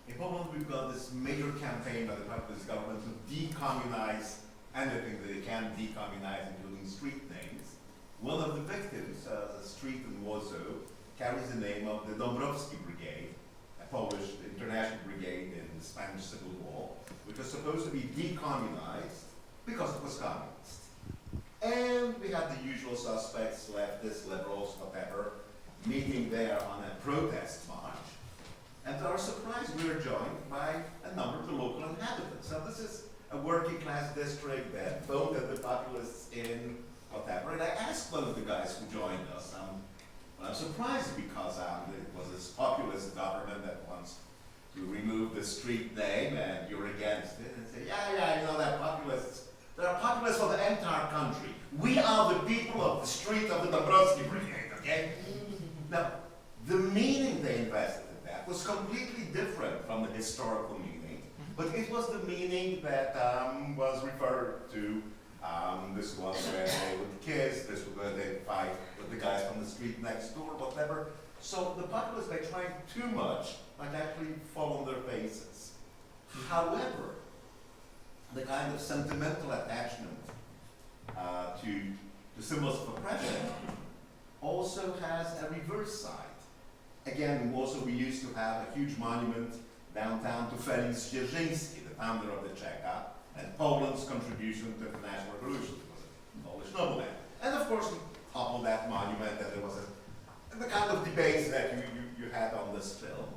In Poland, we've got this major campaign by the populist government to decommunize anything that they can decommunize, including street names. one of the victims, the street in Warsaw, carries the name of the Dąbrowski Brigade, a Polish international brigade in the Spanish Civil War, which was supposed to be decommunized because it was communist. And we had the usual suspects, leftists, liberals, whatever, meeting there on a protest march. And to our surprise, we were joined by a number of the local inhabitants. Now, this is a working class district that voted the populists in, whatever. And I asked one of the guys who joined us, I'm surprised because it was this populist government that wants to remove the street name and you're against it. And say, yeah, you know, they're populists. They're populists for the entire country. We are the people of the street of the Dąbrowski Brigade, okay? Now, the meaning they invested in that was completely different from the historical meaning, but it was the meaning that was referred to. This was where they would kiss, this was where they'd fight with the guys from the street next door, whatever. So the populists, by trying too much, might actually fall on their faces. However, the kind of sentimental attachment to symbols of oppression also has a reverse side. Again, also we used to have a huge monument downtown to Felix Dzierżyński, the founder of the Czeka, and Poland's contribution to the national revolution. He was a Polish nobleman. And of course, we toppled that monument, and there was the kind of debates that you had on this film.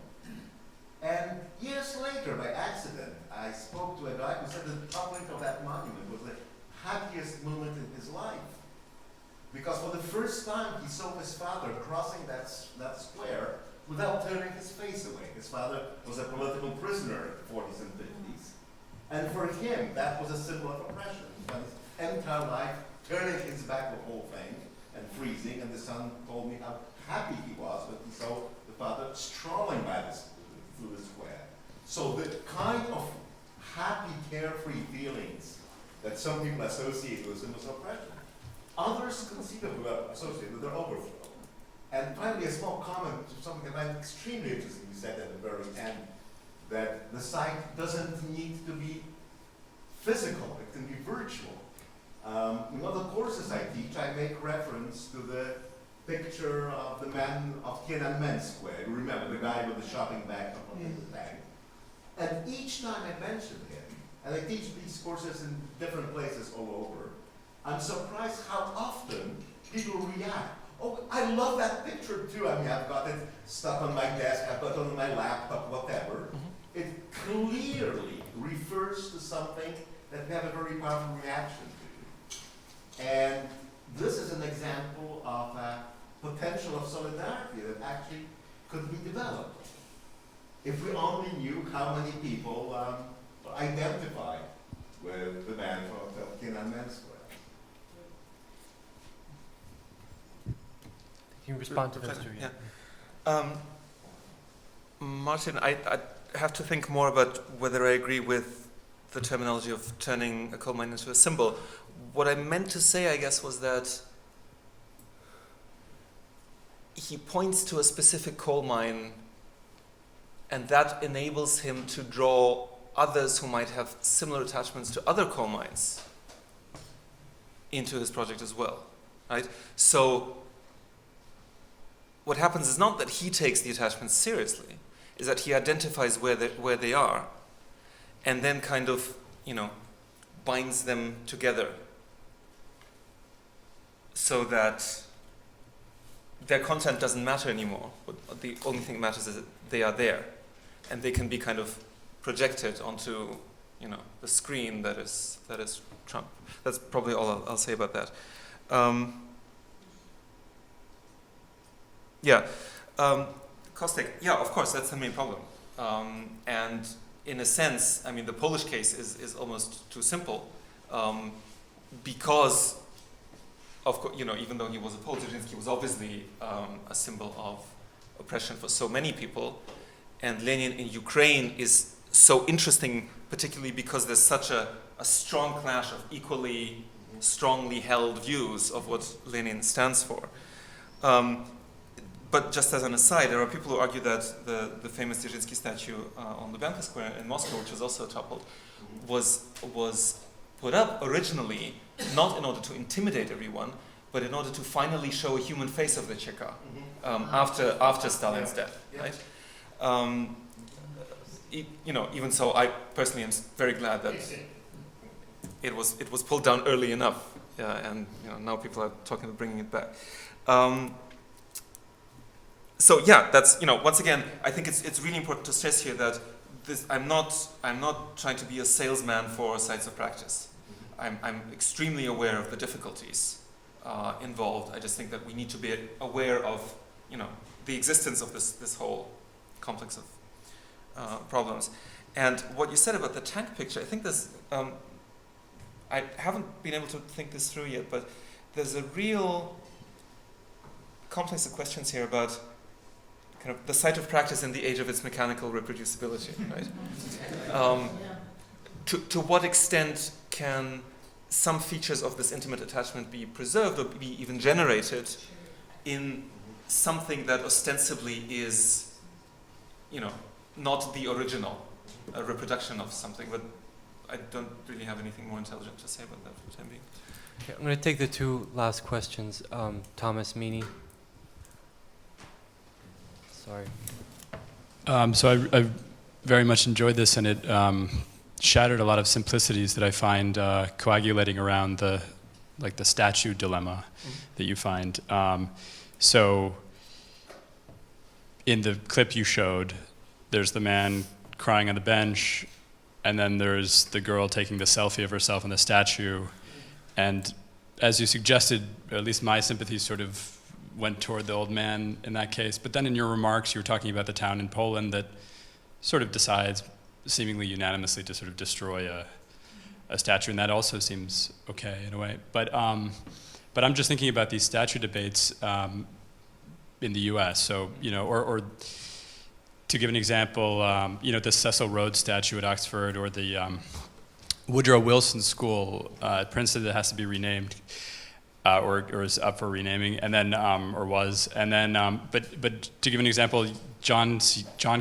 And years later, by accident, I spoke to a guy who said the toppling of that monument was the happiest moment in his life. Because for the first time, he saw his father crossing that square without turning his face away. His father was a political prisoner in the 40s and 50s. And for him, that was a symbol of oppression. His entire life turning his back the whole thing and freezing. And the son told me how happy he was when he saw the father strolling by through the square. So the kind of happy, carefree feelings that some people associate with symbols of oppression, others conceivably associate with their overthrow. And finally, a small comment to something that I find extremely interesting you said at the very end, that the site doesn't need to be physical, it can be virtual. In other courses I teach, I make reference to the picture of the man of Tiananmen Square. You remember the guy with the shopping bag up on the bag. And each time I mention him, and I teach these courses in different places all over, I'm surprised how often people react. Oh, I love that picture too. I mean, I've got it stuck on my desk, I've got it on my laptop, whatever. It clearly refers to something that we have a very powerful reaction to. And this is an example of a potential of solidarity that actually could be developed. If we only knew how many people identify with the man from Tiananmen Square. Can you respond to those two? Yeah. Martin, I have to think more about whether I agree with the terminology of turning a coal mine into a symbol. What I meant to say, I guess, was that he points to a specific coal mine, and that enables him to draw others who might have similar attachments to other coal mines into his project as well, right? So what happens is not that he takes the attachments seriously, is that he identifies where they are, and then kind of, binds them together so that their content doesn't matter anymore. But the only thing that matters is that they are there, and they can be kind of projected onto, the screen that is Trump. That's probably all I'll say about that. Caustic, yeah, of course, that's the main problem. And in a sense, I mean, the Polish case is almost too simple, because of even though he was a Polish, Dzierżyński was obviously a symbol of oppression for so many people, and Lenin in Ukraine is so interesting, particularly because there's such a strong clash of equally strongly held views of what Lenin stands for. But just as an aside, there are people who argue that the famous Dzierżyński statue on Lubyanka Square in Moscow, which was also toppled, was put up originally not in order to intimidate everyone, but in order to finally show a human face of the Cheka after Stalin's death, right? Even so, I personally am very glad that it was pulled down early enough, and now people are talking about bringing it back. So yeah, that's once again, I think it's really important to stress here that I'm not trying to be a salesman for sites of practice. I'm extremely aware of the difficulties involved. I just think that we need to be aware of the existence of this whole complex of problems. And what you said about the tank picture, I think this. I haven't been able to think this through yet, but there's a real complex of questions here about kind of the site of practice in the age of its mechanical reproducibility, right? To what extent can some features of this intimate attachment be preserved or be even generated in something that ostensibly is, not the original reproduction of something, but I don't really have anything more intelligent to say about that for the time being. Okay, I'm going to take the two last questions. Thomas Meany. Sorry. So I very much enjoyed this, and it shattered a lot of simplicities that I find coagulating around the statue dilemma that you find. So in the clip you showed, there's the man crying on the bench, and then there's the girl taking the selfie of herself in the statue. And as you suggested, at least my sympathies sort of went toward the old man in that case. But then in your remarks, you were talking about the town in Poland that sort of decides seemingly unanimously to sort of destroy a statue, and that also seems okay in a way. But I'm just thinking about these statue debates in the U.S. So, or to give an example, the Cecil Rhodes statue at Oxford, or the Woodrow Wilson School at Princeton that has to be renamed, or is up for renaming, and then or was, and then but to give an example, John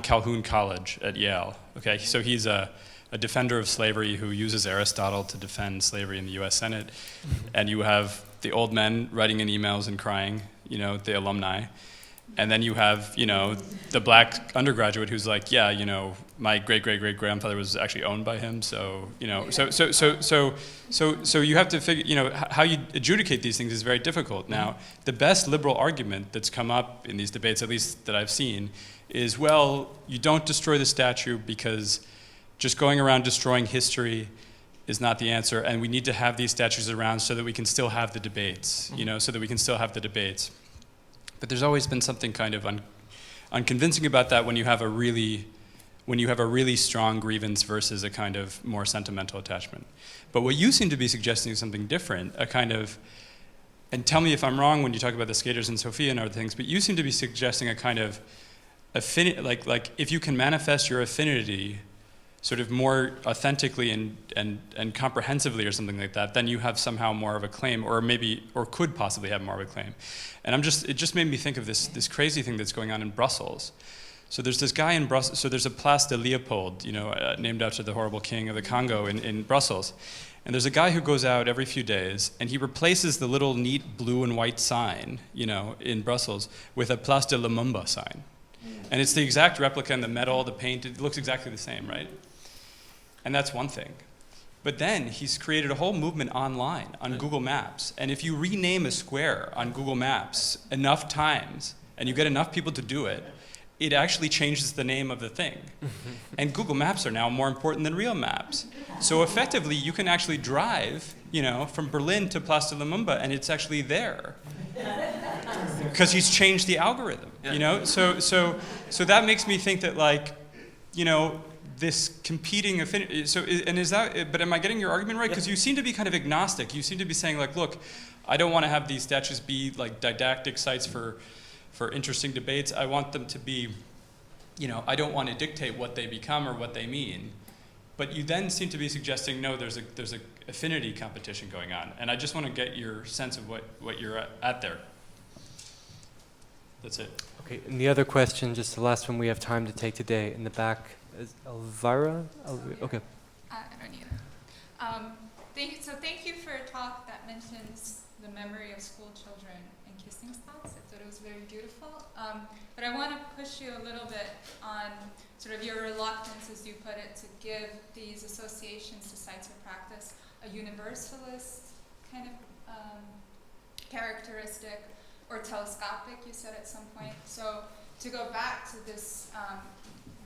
Calhoun College at Yale. Okay, so he's a defender of slavery who uses Aristotle to defend slavery in the U.S. Senate, and you have the old men writing in emails and crying, the alumni. And then you have, the black undergraduate who's like, yeah, my great-great-great-grandfather was actually owned by him, so you have to figure, how you adjudicate these things is very difficult. Now, the best liberal argument that's come up in these debates, at least that I've seen, is, well, you don't destroy the statue because just going around destroying history is not the answer, and we need to have these statues around so that we can still have the debates, But there's always been something kind of unconvincing about that when you have a really strong grievance versus a kind of more sentimental attachment. But what you seem to be suggesting is something different, a kind of, and tell me if I'm wrong when you talk about the skaters and Sophia and other things, but you seem to be suggesting a kind of affinity, like if you can manifest your affinity sort of more authentically and comprehensively or something like that, then you have somehow more of a claim, or could possibly have more of a claim. And it just made me think of this crazy thing that's going on in Brussels. So there's this guy in Brussels, so there's a Place de Leopold, named after the horrible king of the Congo in Brussels. And there's a guy who goes out every few days, and he replaces the little neat blue and white sign, in Brussels, with a Place de Lumumba sign. And it's the exact replica in the metal, the paint, it looks exactly the same, right? And that's one thing. But then he's created a whole movement online on Google Maps. And if you rename a square on Google Maps enough times, and you get enough people to do it, it actually changes the name of the thing. And Google Maps are now more important than real maps. So effectively, you can actually drive, from Berlin to Place de Lumumba, and it's actually there. Because he's changed the algorithm, So that makes me think that, this competing affinity, but am I getting your argument right? Because you seem to be kind of agnostic. You seem to be saying, look, I don't want to have these statues be didactic sites for interesting debates. I want them to be, I don't want to dictate what they become or what they mean. But you then seem to be suggesting, no, there's a affinity competition going on. And I just want to get your sense of what you're at there. That's it. Okay, and the other question, just the last one we have time to take today, in the back. Is Elvira? Okay. I don't either. Thank you for a talk that mentions the memory of school children and kissing spots. I thought it was very beautiful. But I want to push you a little bit on sort of your reluctance, as you put it, to give these associations to sites of practice a universalist kind of characteristic, or telescopic, you said at some point. So to go back to this,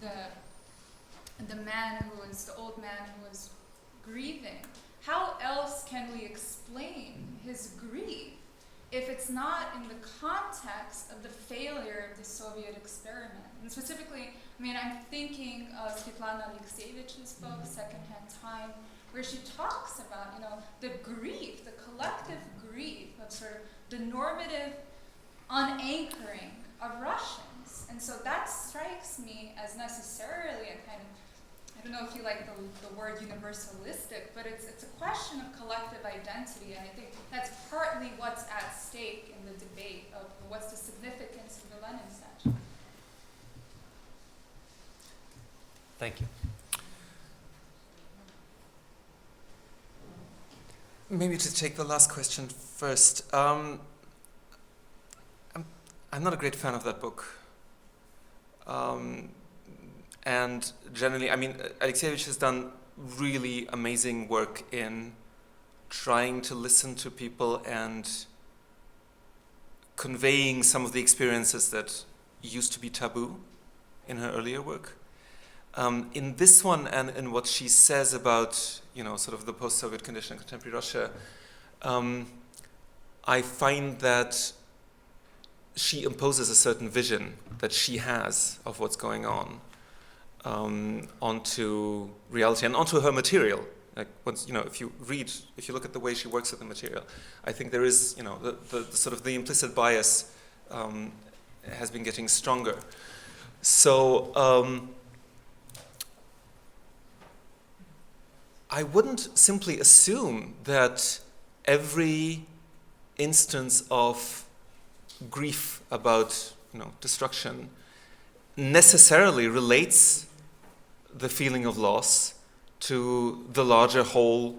the man who was, the old man who was grieving, how else can we explain his grief if it's not in the context of the failure of the Soviet experiment? And specifically, I mean, I'm thinking of Svetlana Alexievich's book, Secondhand Time, where she talks about, the grief, the collective grief of sort of the normative unanchoring of Russians. And so that strikes me as necessarily a kind of, I don't know if you like the word universalistic, but it's a question of collective identity, and I think that's partly what's at stake in the debate of what's the significance of the Lenin statue. Thank you. Maybe to take the last question first. I'm not a great fan of that book. And generally, I mean, Alexievich has done really amazing work in trying to listen to people and conveying some of the experiences that used to be taboo in her earlier work. In this one, and in what she says about, sort of the post-Soviet condition in contemporary Russia, I find that she imposes a certain vision that she has of what's going on onto reality and onto her material. Like once, if you look at the way she works with the material, I think there is, the sort of the implicit bias has been getting stronger. So I wouldn't simply assume that every instance of grief about, destruction necessarily relates the feeling of loss to the larger whole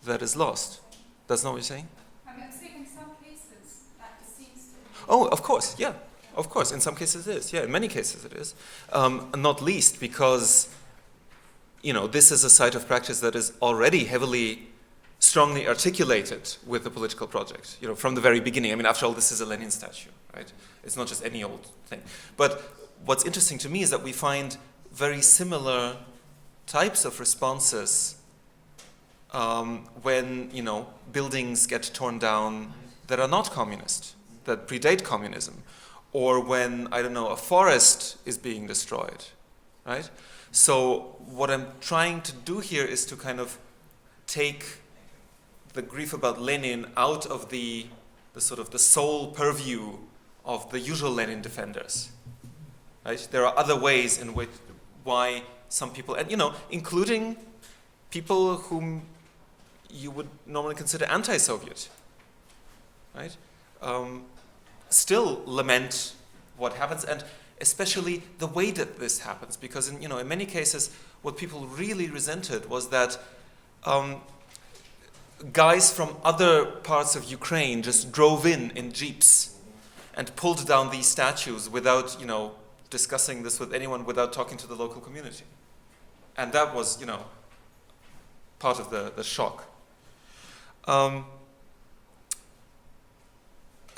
that is lost. That's not what you're saying? I mean, I'm saying in some cases that seems to be. Oh, of course, yeah. Of course, in some cases it is. Yeah, in many cases it is. Not least because, this is a site of practice that is already heavily, strongly articulated with the political project, from the very beginning. I mean, after all, this is a Lenin statue, right? It's not just any old thing. But what's interesting to me is that we find very similar types of responses when, buildings get torn down that are not communist, that predate communism, or when, a forest is being destroyed, right? So what I'm trying to do here is to kind of take the grief about Lenin out of the sort of the sole purview of the usual Lenin defenders, right? There are other ways in which, why some people, and including people whom you would normally consider anti-Soviet, right? Still lament what happens, and especially the way that this happens, because in many cases, what people really resented was that guys from other parts of Ukraine just drove in jeeps and pulled down these statues without, discussing this with anyone, without talking to the local community. And that was, part of the shock. I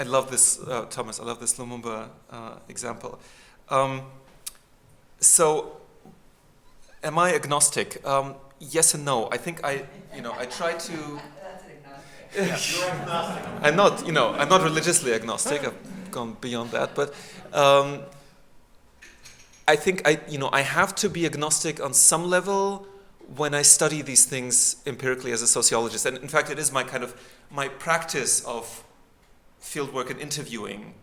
love this, Thomas, I love this Lumumba example. So, am I agnostic? Yes and no. I think I try to... That's agnostic. You're agnostic. I'm not religiously agnostic. I've gone beyond that, but I think I have to be agnostic on some level when I study these things empirically as a sociologist. And in fact, it is my practice of fieldwork and interviewing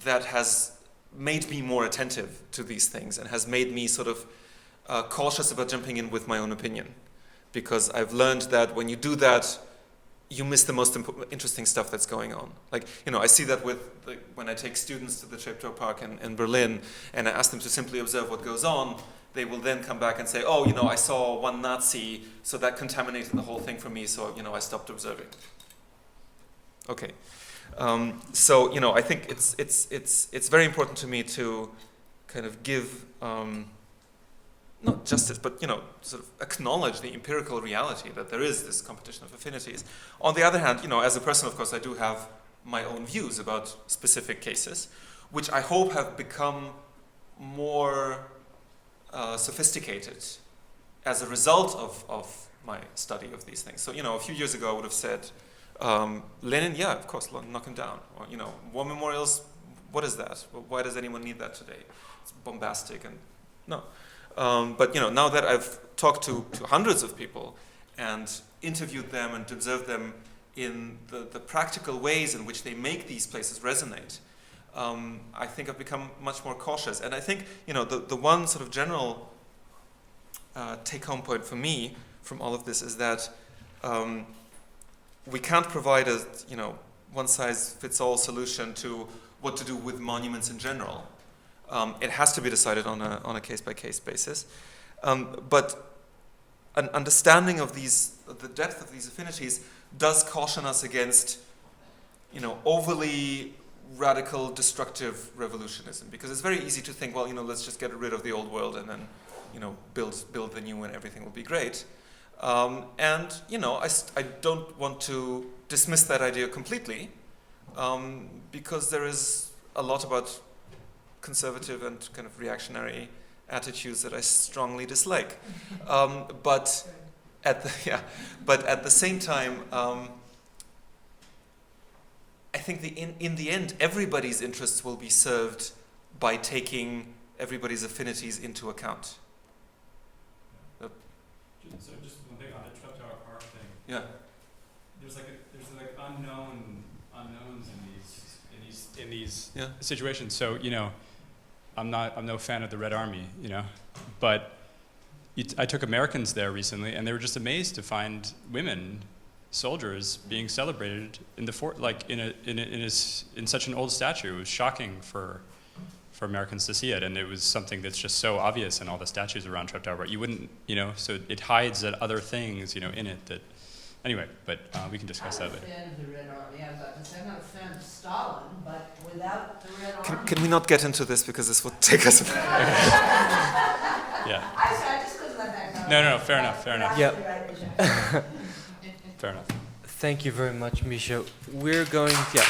that has made me more attentive to these things and has made me sort of cautious about jumping in with my own opinion. Because I've learned that when you do that, you miss the most interesting stuff that's going on. Like, I see that when I take students to the Treptow Park in Berlin and I ask them to simply observe what goes on, they will then come back and say, oh, I saw one Nazi, so that contaminated the whole thing for me, so, I stopped observing. Okay. So, you know, I think it's very important to me to kind of give, not justice, but, you know, sort of acknowledge the empirical reality that there is this competition of affinities. On the other hand, you know, as a person, of course, I do have my own views about specific cases, which I hope have become more sophisticated as a result of my study of these things. So, you know, a few years ago I would have said, Lenin, yeah, of course, knock him down. Or, you know, war memorials, what is that? Why does anyone need that today? It's bombastic and no. But, you know, now that I've talked to hundreds of people and interviewed them and observed them in the practical ways in which they make these places resonate, I think I've become much more cautious. And I think, you know, the one sort of general take-home point for me from all of this is that we can't provide a, you know, one-size-fits-all solution to what to do with monuments in general. It has to be decided on a case-by-case basis. But an understanding of the depth of these affinities does caution us against, you know, overly radical, destructive revolutionism, because it's very easy to think, well, you know, let's just get rid of the old world and then, you know, build the new and everything will be great. And, you know, I don't want to dismiss that idea completely, because there is a lot about conservative and kind of reactionary attitudes that I strongly dislike. But at the same time, I think in the end, everybody's interests will be served by taking everybody's affinities into account. So just one thing on the Trump Tower Park thing. Yeah. There's unknowns in these Yeah. situations. So, you know, I'm no fan of the Red Army, you know, but I took Americans there recently, and they were just amazed to find women soldiers being celebrated in the fort, like in such an old statue. It was shocking for Americans to see it, and it was something that's just so obvious in all the statues around Trump Tower. But you wouldn't, you know, so it hides that other things, you know, in it that. Anyway, but we can discuss that later. I'm not a fan of the Red Army. I was about to say I'm not a fan of Stalin, but without the Red Army. Can we not get into this because this will take us? Yeah. I'm sorry, I just couldn't let that go. No, fair enough. Yeah. Fair enough. Thank you very much, Mischa. We're going, yeah.